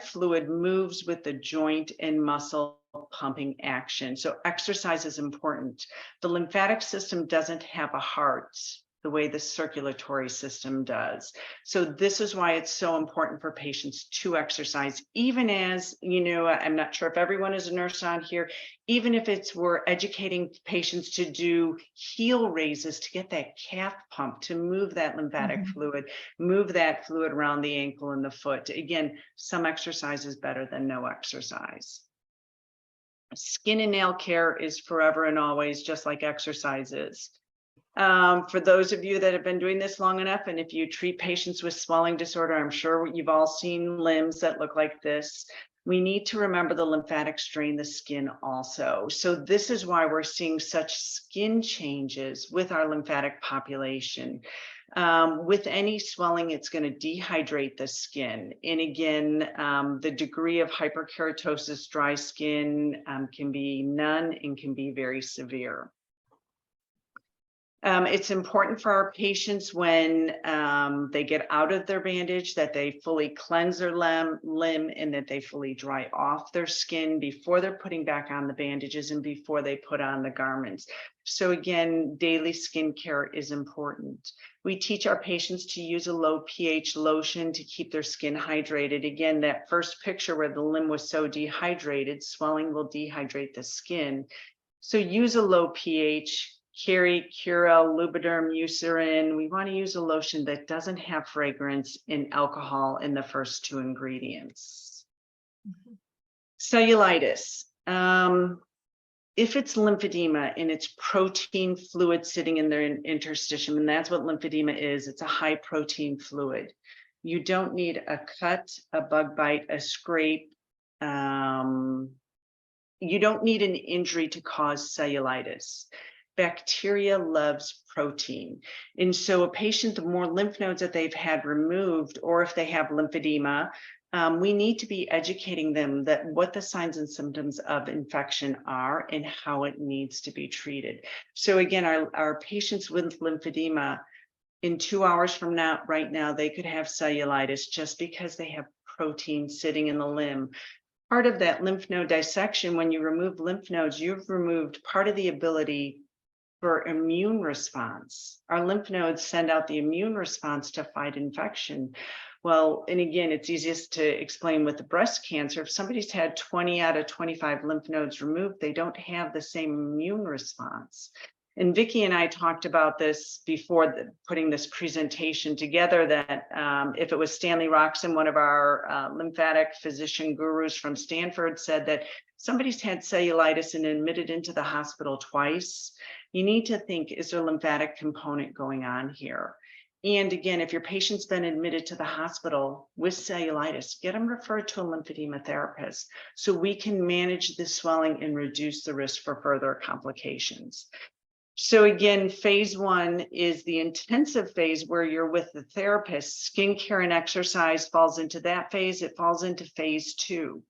fluid moves with the joint and muscle pumping action. So exercise is important. The lymphatic system doesn't have a heart the way the circulatory system does. So this is why it's so important for patients to exercise, even as, you know, I'm not sure if everyone is a nurse on here, even if we're educating patients to do heel raises to get that calf pump, to move that lymphatic fluid, move that fluid around the ankle and the foot. Again, some exercise is better than no exercise. Skin and nail care is forever and always, just like exercise is. For those of you that have been doing this long enough, and if you treat patients with swelling disorder, I'm sure you've all seen limbs that look like this. We need to remember the lymphatics drain the skin also. So this is why we're seeing such skin changes with our lymphatic population. With any swelling, it's going to dehydrate the skin. And again, the degree of hyperkeratosis, dry skin, can be none and can be very severe. It's important for our patients when they get out of their bandage that they fully cleanse their limb and that they fully dry off their skin before they're putting back on the bandages and before they put on the garments. So again, daily skincare is important. We teach our patients to use a low pH lotion to keep their skin hydrated. Again, that first picture where the limb was so dehydrated, swelling will dehydrate the skin. So use a low pH. Carry, Curel, Lubriderm, Eucerin. We want to use a lotion that doesn't have fragrance and alcohol in the first 2 ingredients. Cellulitis. If it's lymphedema and it's protein fluid sitting in their interstitium, and that's what lymphedema is, it's a high protein fluid. You don't need a cut, a bug bite, a scrape. You don't need an injury to cause cellulitis. Bacteria loves protein. And so a patient, the more lymph nodes that they've had removed, or if they have lymphedema, we need to be educating them that what the signs and symptoms of infection are and how it needs to be treated. So again, our patients with lymphedema, in 2 hours from now, right now, they could have cellulitis just because they have protein sitting in the limb. Part of that lymph node dissection, when you remove lymph nodes, you've removed part of the ability for immune response. Our lymph nodes send out the immune response to fight infection. Well, and again, it's easiest to explain with the breast cancer. If somebody's had 20 out of 25 lymph nodes removed, they don't have the same immune response. And Vicki and I talked about this before putting this presentation together, that if it was Stanley Roxon, one of our lymphatic physician gurus from Stanford, said that somebody's had cellulitis and admitted into the hospital twice, you need to think, is there a lymphatic component going on here? And again, if your patient's been admitted to the hospital with cellulitis, get them referred to a lymphedema therapist so we can manage the swelling and reduce the risk for further complications. So again, phase 1 is the intensive phase where you're with the therapist. Skincare and exercise falls into that phase. It falls into phase 2.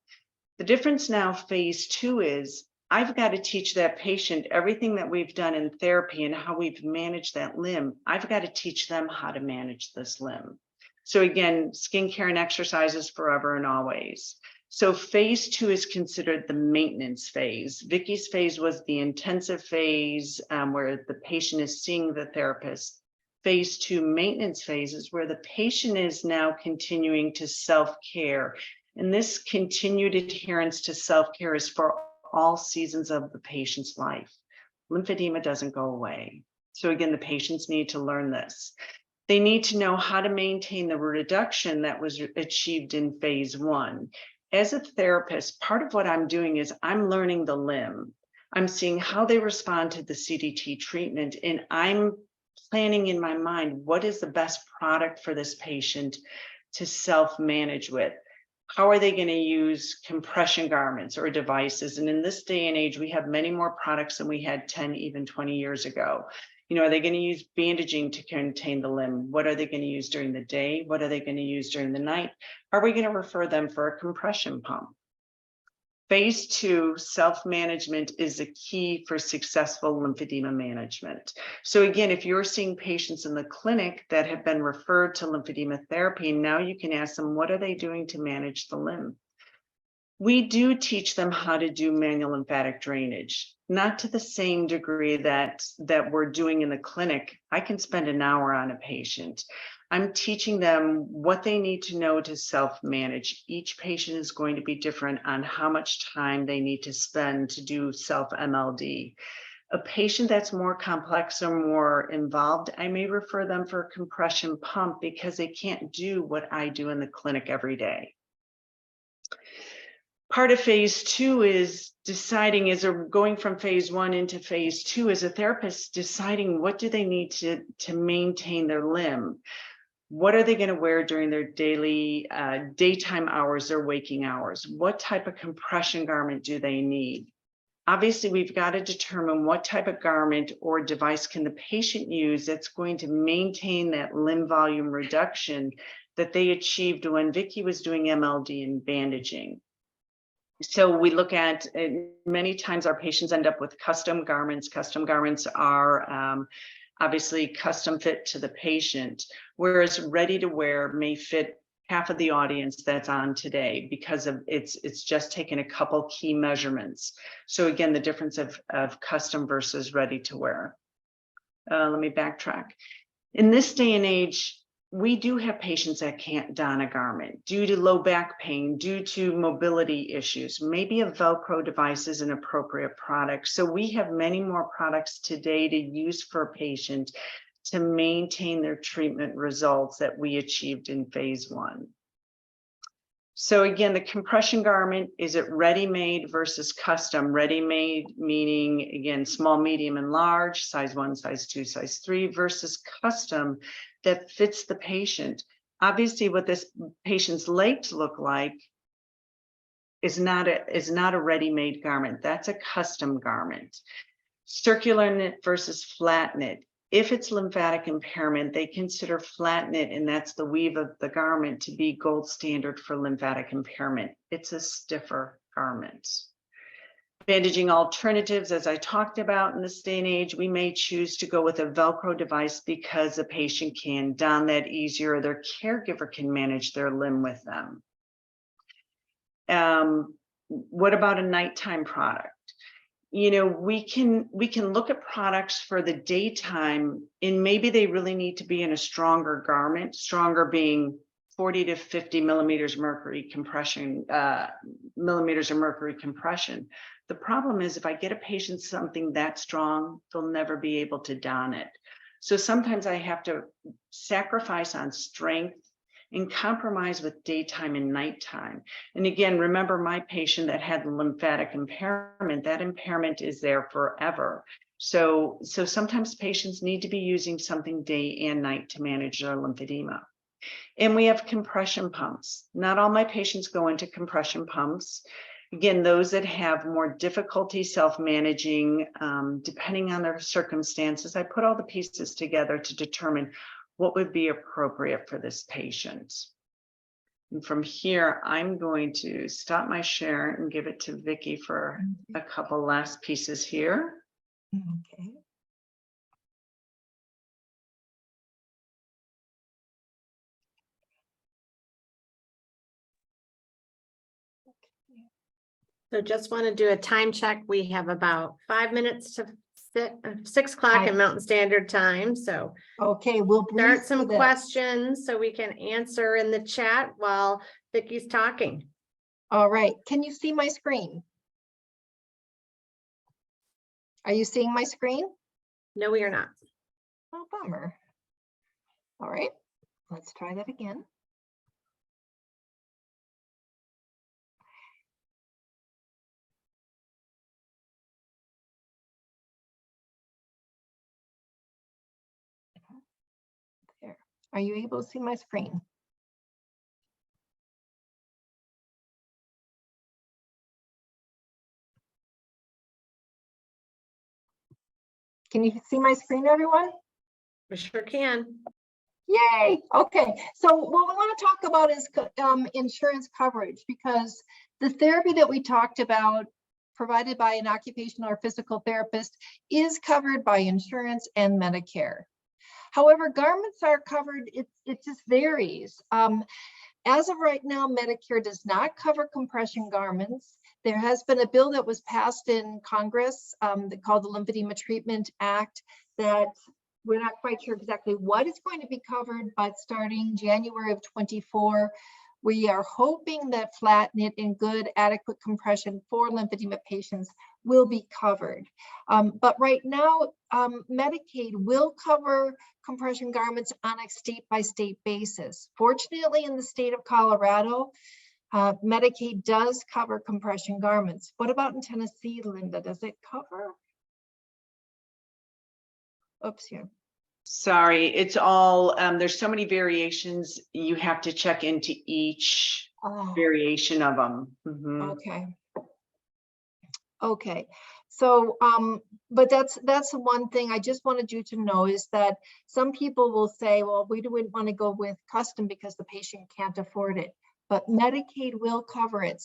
The difference now, phase 2 is I've got to teach that patient everything that we've done in therapy and how we've managed that limb. I've got to teach them how to manage this limb. So again, skincare and exercise is forever and always. So phase 2 is considered the maintenance phase. Vicky's phase was the intensive phase where the patient is seeing the therapist. Phase 2 maintenance phase is where the patient is now continuing to self-care. And this continued adherence to self-care is for all seasons of the patient's life. Lymphedema doesn't go away. So again, the patients need to learn this. They need to know how to maintain the reduction that was achieved in phase 1. As a therapist, part of what I'm doing is I'm learning the limb. I'm seeing how they respond to the CDT treatment, and I'm planning in my mind, what is the best product for this patient to self-manage with? How are they going to use compression garments or devices? And in this day and age, we have many more products than we had 10, even 20 years ago. You know, are they going to use bandaging to contain the limb? What are they going to use during the day? What are they going to use during the night? Are we going to refer them for a compression pump? Phase 2, self-management is a key for successful lymphedema management. So again, if you're seeing patients in the clinic that have been referred to lymphedema therapy, now you can ask them, what are they doing to manage the limb? We do teach them how to do manual lymphatic drainage, not to the same degree that we're doing in the clinic. I can spend an hour on a patient. I'm teaching them what they need to know to self-manage. Each patient is going to be different on how much time they need to spend to do self-MLD. A patient that's more complex or more involved, I may refer them for a compression pump because they can't do what I do in the clinic every day. Part of phase 2 is deciding, as they're going from phase 1 into phase 2, as a therapist, deciding what do they need to maintain their limb. What are they going to wear during their daily daytime hours, their waking hours? What type of compression garment do they need? Obviously, we've got to determine what type of garment or device can the patient use that's going to maintain that limb volume reduction that they achieved when Vicky was doing MLD and bandaging. So we look at, many times our patients end up with custom garments. Custom garments are obviously custom fit to the patient, whereas ready to wear may fit half of the audience that's on today because of it's just taken a couple key measurements. So again, the difference of custom versus ready to wear. Let me backtrack. In this day and age, we do have patients that can't don a garment due to low back pain, due to mobility issues. Maybe a Velcro device is an appropriate product. So we have many more products today to use for a patient to maintain their treatment results that we achieved in phase 1. So again, the compression garment, is it ready-made versus custom? Ready-made meaning, again, small, medium, and large, size 1, size 2, size 3, versus custom that fits the patient. Obviously, what this patient's legs look like is not a ready-made garment. That's a custom garment. Circular knit versus flat knit. If it's lymphatic impairment, they consider flat knit, and that's the weave of the garment, to be gold standard for lymphatic impairment. It's a stiffer garment. Bandaging alternatives, as I talked about in this day and age, we may choose to go with a Velcro device because the patient can don that easier, or their caregiver can manage their limb with them. What about a nighttime product? You know, we can look at products for the daytime, and maybe they really need to be in a stronger garment, stronger being 40 to 50 millimeters mercury compression, millimeters of mercury compression. The problem is if I get a patient something that strong, they'll never be able to don it. So sometimes I have to sacrifice on strength and compromise with daytime and nighttime. And again, remember my patient that had lymphatic impairment, that impairment is there forever. So sometimes patients need to be using something day and night to manage their lymphedema. And we have compression pumps. Not all my patients go into compression pumps. Again, those that have more difficulty self-managing, depending on their circumstances, I put all the pieces together to determine what would be appropriate for this patient. And from here, I'm going to stop my share and give it to Vicki for a couple last pieces here. Okay. So just want to do a time check. We have about 5 minutes to 6 o'clock in Mountain Standard Time. So Okay, we'll start breeze some through this. questions so we can answer in the chat while Vicki's talking. All right, can you see my screen? Are you seeing my screen? No, we are not. Oh, bummer. All right, let's try that again. There. Are you able to see my screen? Can you see my screen, everyone? We sure can. Yay. Okay. So what we want to talk about is insurance coverage, because the therapy that we talked about provided by an occupational or physical therapist is covered by insurance and Medicare. However, garments are covered. It just varies. As of right now, Medicare does not cover compression garments. There has been a bill that was passed in Congress called the Lymphedema Treatment Act that we're not quite sure exactly what is going to be covered, but starting January of 24, we are hoping that flat knit and good adequate compression for lymphedema patients will be covered. But right now, Medicaid will cover compression garments on a state-by-state basis. Fortunately, in the state of Colorado, Medicaid does cover compression garments. What about in Tennessee, Linda? Does it cover? Oops, here. Sorry, it's all, there's so many variations. You have to check into each variation of them. Okay. Okay. So, but that's the one thing I just wanted you to know is that some people will say, well, we wouldn't want to go with custom because the patient can't afford it, but Medicaid will cover it.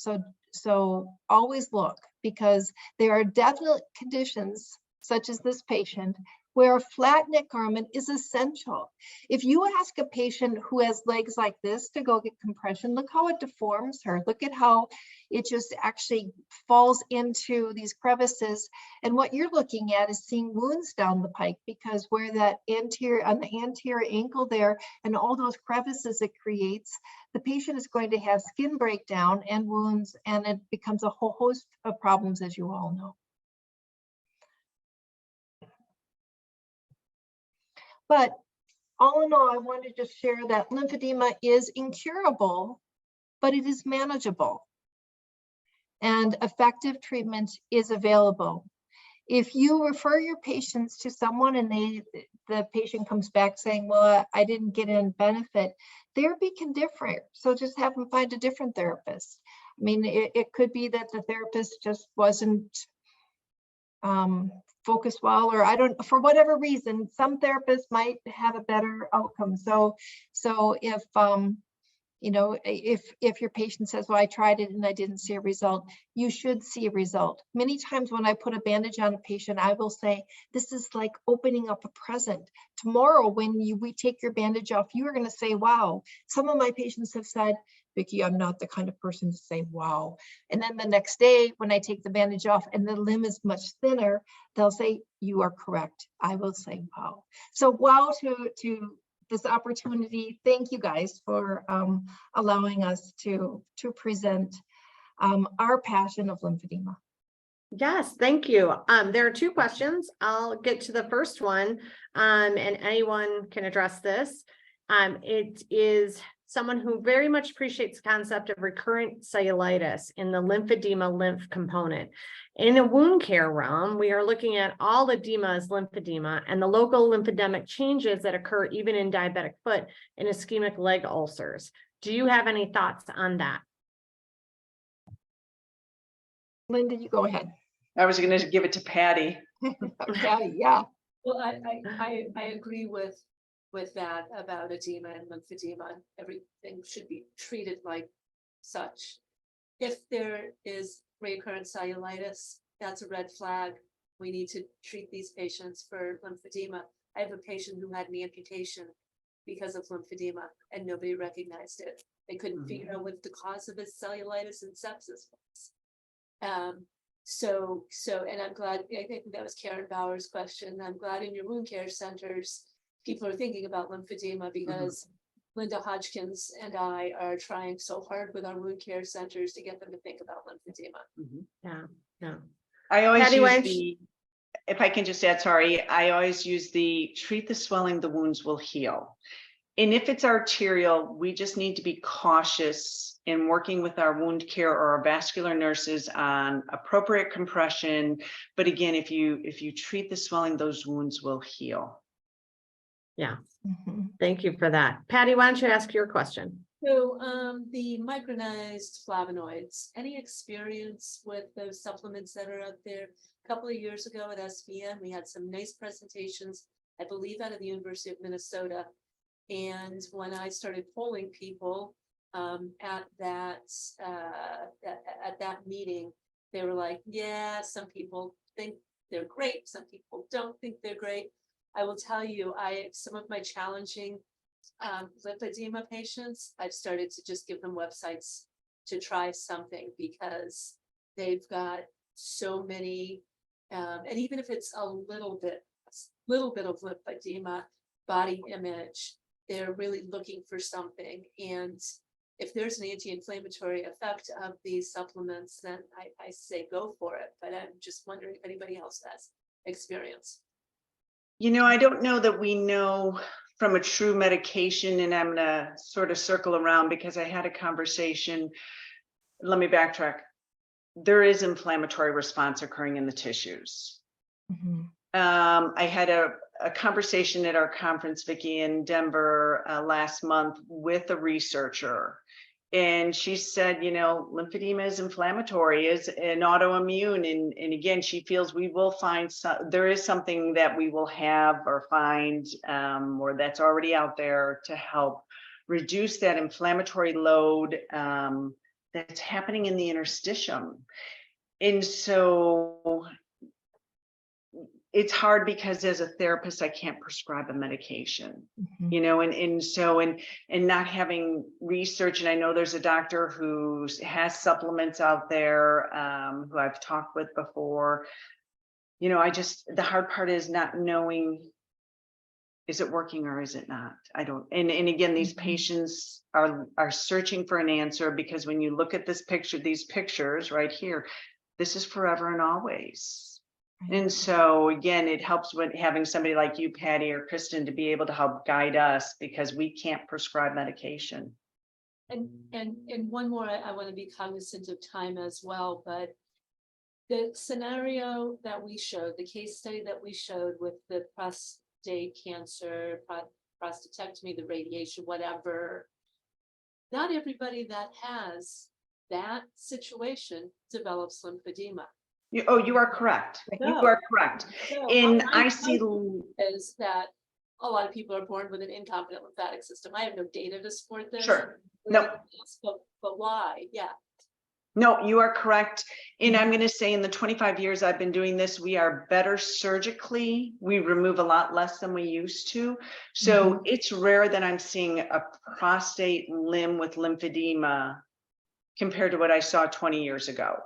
So always look, because there are definite conditions such as this patient where a flat neck garment is essential. If you ask a patient who has legs like this to go get compression, look how it deforms her. Look at how it just actually falls into these crevices. And what you're looking at is seeing wounds down the pike, because where that on the anterior ankle there and all those crevices it creates, the patient is going to have skin breakdown and wounds, and it becomes a whole host of problems, as you all know. But all in all, I wanted to share that lymphedema is incurable, but it is manageable. And effective treatment is available. If you refer your patients to someone and the patient comes back saying, well, I didn't get any benefit, therapy can differ. So just have them find a different therapist. I mean, it could be that the therapist just wasn't focus well, or for whatever reason, some therapists might have a better outcome. So if you know, if your patient says, well, I tried it and I didn't see a result, you should see a result. Many times when I put a bandage on a patient, I will say, this is like opening up a present. Tomorrow, when we take your bandage off, you are going to say, wow. Some of my patients have said, Vicki, I'm not the kind of person to say, wow. And then the next day, when I take the bandage off and the limb is much thinner, they'll say, you are correct. I will say, wow. So wow to this opportunity. Thank you guys for allowing us to present our passion of lymphedema. Yes, thank you. There are 2 questions. I'll get to the first one, and anyone can address this. It is, someone who very much appreciates the concept of recurrent cellulitis in the lymphedema lymph component. In a wound care realm, we are looking at all edema as lymphedema and the local lymphedemic changes that occur even in diabetic foot and ischemic leg ulcers. Do you have any thoughts on that? Linda, you go ahead. I was going to give it to Patty. Patty, yeah. Well, I agree with that about edema and lymphedema. Everything should be treated like such. If there is recurrent cellulitis, that's a red flag. We need to treat these patients for lymphedema. I have a patient who had an amputation because of lymphedema and nobody recognized it. They couldn't figure out what the cause of his cellulitis and sepsis was. And I'm glad, I think that was Karen Bauer's question. I'm glad in your wound care centers, people are thinking about lymphedema because Linda Hodgkins and I are trying so hard with our wound care centers to get them to think about lymphedema. Yeah. I always Patty, use why don't the, if I can just add, sorry, I always use the treat the swelling, the wounds will heal. And if it's arterial, we just need to be cautious in working with our wound care or our vascular nurses on appropriate compression. But again, if you treat the swelling, those wounds will heal. Yeah. Thank you for that. Patty, why don't you ask your question? So the micronized flavonoids, any experience with those supplements that are out there? A couple of years ago at SVM, we had some nice presentations, I believe out of the University of Minnesota. And when I started polling people at that meeting, they were like, yeah, some people think they're great, some people don't think they're great. I will tell you, some of my challenging lymphedema patients, I've started to just give them websites to try something because they've got so many, and even if it's a little bit of lymphedema, body image, they're really looking for something. And if there's an anti-inflammatory effect of these supplements, then I say go for it. But I'm just wondering if anybody else has experience. You know, I don't know that we know from a true medication, and I'm gonna sort of circle around because I had a conversation. Let me backtrack. There is inflammatory response occurring in the tissues. I had a conversation at our conference, Vicki, in Denver last month with a researcher. And she said, you know, lymphedema is inflammatory, is an autoimmune. And again, she feels we will find there is something that we will have or find or that's already out there to help reduce that inflammatory load that's happening in the interstitium. And so it's hard because as a therapist, I can't prescribe a medication, you know, and not having research. And I know there's a doctor who has supplements out there who I've talked with before. You know, the hard part is not knowing, is it working or is it not? I don't, and again, these patients are searching for an answer because when you look at this picture, these pictures right here, this is forever and always. And so again, it helps with having somebody like you, Patty, or Kristen, to be able to help guide us because we can't prescribe medication. And one more, I want to be cognizant of time as well, but the scenario that we showed, the case study that we showed with the prostate cancer, prostatectomy, the radiation, whatever, not everybody that has that situation develops lymphedema. You are correct. You are correct. So And my I see is that a lot of people are born with an incompetent lymphatic system. I have no data to support this. Sure. No. But why? Yeah. No, you are correct. And I'm going to say in the 25 years I've been doing this, we are better surgically. We remove a lot less than we used to. So it's rare that I'm seeing a prostate limb with lymphedema compared to what I saw 20 years ago.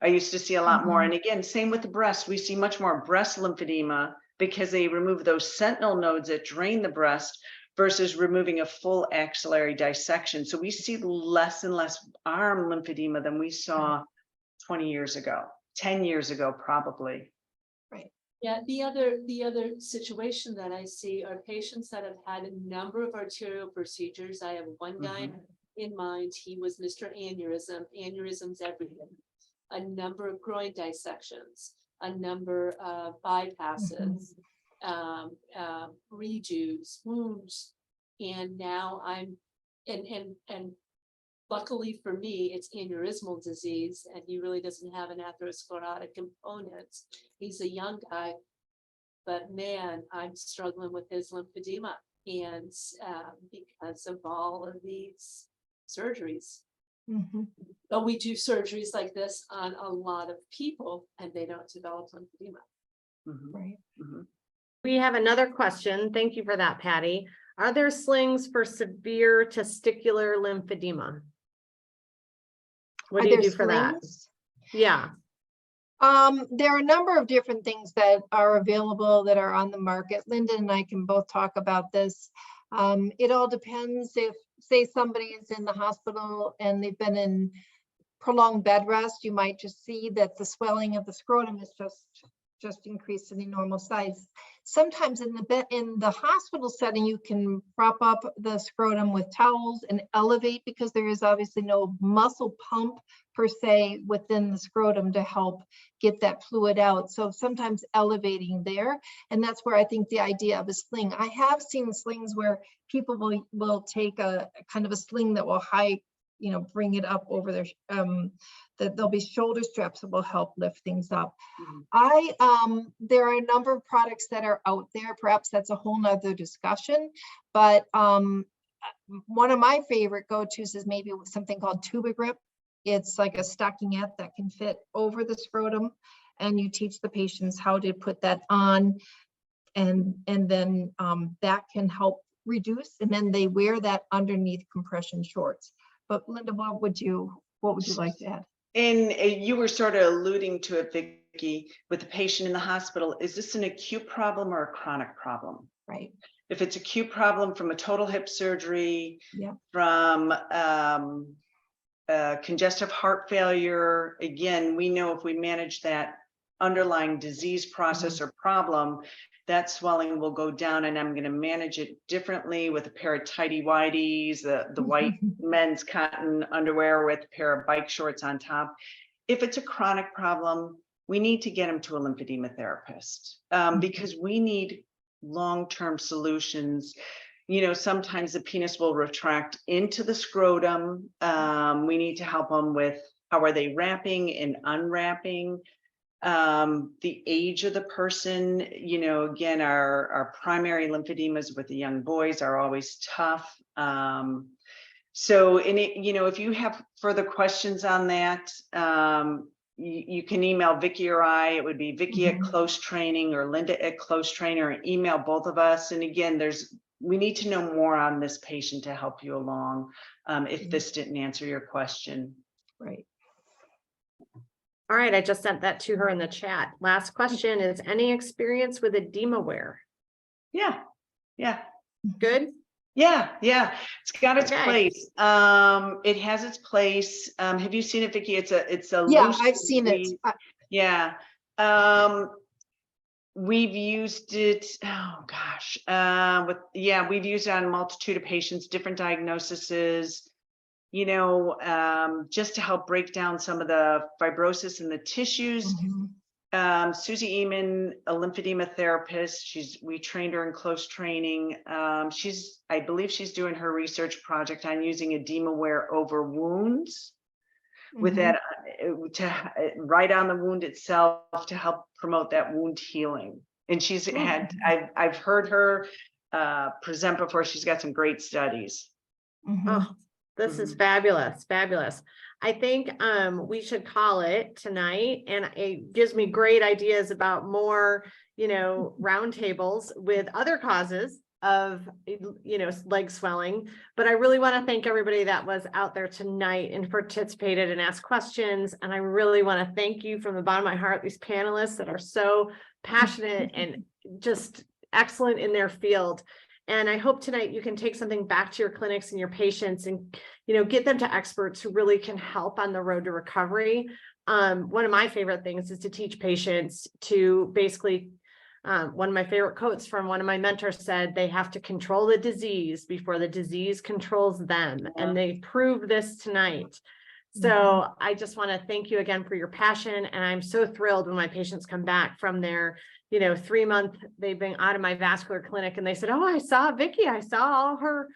I used to see a lot more. And again, same with the breast. We see much more breast lymphedema because they remove those sentinel nodes that drain the breast versus removing a full axillary dissection. So we see less and less arm lymphedema than we saw 20 years ago, 10 years ago, probably. Right. Yeah, the other situation that I see are patients that have had a number of arterial procedures. I have one guy in mind. He was Mr. Aneurysms everywhere. A number of groin dissections, a number of bypasses, redos, wounds, and now and luckily for me, it's aneurysmal disease, and he really doesn't have an atherosclerotic component. He's a young guy, but man, I'm struggling with his lymphedema, and because of all of these surgeries. But we do surgeries like this on a lot of people, and they don't develop lymphedema. Right. We have another question. Thank you for that, Patty. Are there slings for severe testicular lymphedema? What do you do for that? Yeah. There are a number of different things that are available that are on the market. Linda and I can both talk about this. It all depends if, say, somebody is in the hospital and they've been in prolonged bed rest, you might just see that the swelling of the scrotum is just increased to the normal size. Sometimes in the hospital setting, you can prop up the scrotum with towels and elevate, because there is obviously no muscle pump per se within the scrotum to help get that fluid out. So sometimes elevating there, and that's where I think the idea of a sling. I have seen slings where people will take a kind of a sling that will bring it up over their that there'll be shoulder straps that will help lift things up. There are a number of products that are out there. Perhaps that's a whole nother discussion, but one of my favorite go-tos is maybe something called Tubigrip. It's like a stockinette that can fit over the scrotum, and you teach the patients how to put that on, and then that can help reduce, and then they wear that underneath compression shorts. But Linda, what would you like to add? And you were sort of alluding to it, Vicki, with the patient in the hospital. Is this an acute problem or a chronic problem? Right. If it's acute problem from a total hip surgery, Yeah. from congestive heart failure, again, we know if we manage that underlying disease process or problem, that swelling will go down, and I'm going to manage it differently with a pair of tighty whities, the white men's cotton underwear with a pair of bike shorts on top. If it's a chronic problem, we need to get them to a lymphedema therapist, because we need long-term solutions. You know, sometimes the penis will retract into the scrotum. We need to help them with how are they wrapping and unwrapping. The age of the person, you know, again, our primary lymphedemas with the young boys are always tough. So, if you have further questions on that, you can email Vicki or I. It would be Vicki at Close Training or Linda at Close Trainer, and email both of us. And again, we need to know more on this patient to help you along, if this didn't answer your question. Right. All right, I just sent that to her in the chat. Last question is, any experience with edema wear? Yeah. Good? Yeah. It's got its place. It has its place. Have you seen it, Vicki? It's a Yeah, loose I've seen it. Yeah. We've used it, we've used it on a multitude of patients, different diagnoses, just to help break down some of the fibrosis in the tissues. Susie Eamon, a lymphedema therapist, we trained her in Close Training. I believe she's doing her research project on using edema wear over wounds, with that right on the wound itself to help promote that wound healing. And she's I've heard her present before. She's got some great studies. Oh, this is fabulous. I think we should call it tonight, and it gives me great ideas about more, roundtables with other causes of, leg swelling. But I really want to thank everybody that was out there tonight and participated and asked questions. And I really want to thank you from the bottom of my heart, these panelists that are so passionate and just excellent in their field. And I hope tonight you can take something back to your clinics and your patients and, get them to experts who really can help on the road to recovery. One of my favorite things is to teach patients to basically One of my favorite quotes from one of my mentors said, they have to control the disease before the disease controls them. And they proved this tonight. So I just want to thank you again for your passion. And I'm so thrilled when my patients come back from their, 3-month, they've been out of my vascular clinic and they said, oh, I saw Vicky, I saw all her,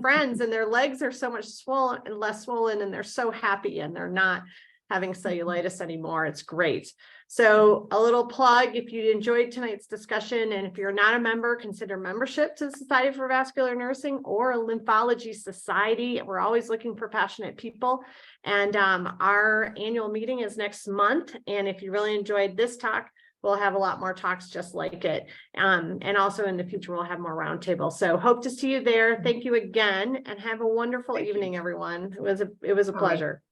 friends, and their legs are so much swollen and less swollen, and they're so happy and they're not having cellulitis anymore. It's great. So a little plug, if you enjoyed tonight's discussion, and if you're not a member, consider membership to the Society for Vascular Nursing or a Lymphology Society. We're always looking for passionate people. And our annual meeting is next month. And if you really enjoyed this talk, we'll have a lot more talks just like it. And also in the future, we'll have more roundtables. So hope to see you there. Thank you again, and have a wonderful evening, everyone. It was a pleasure.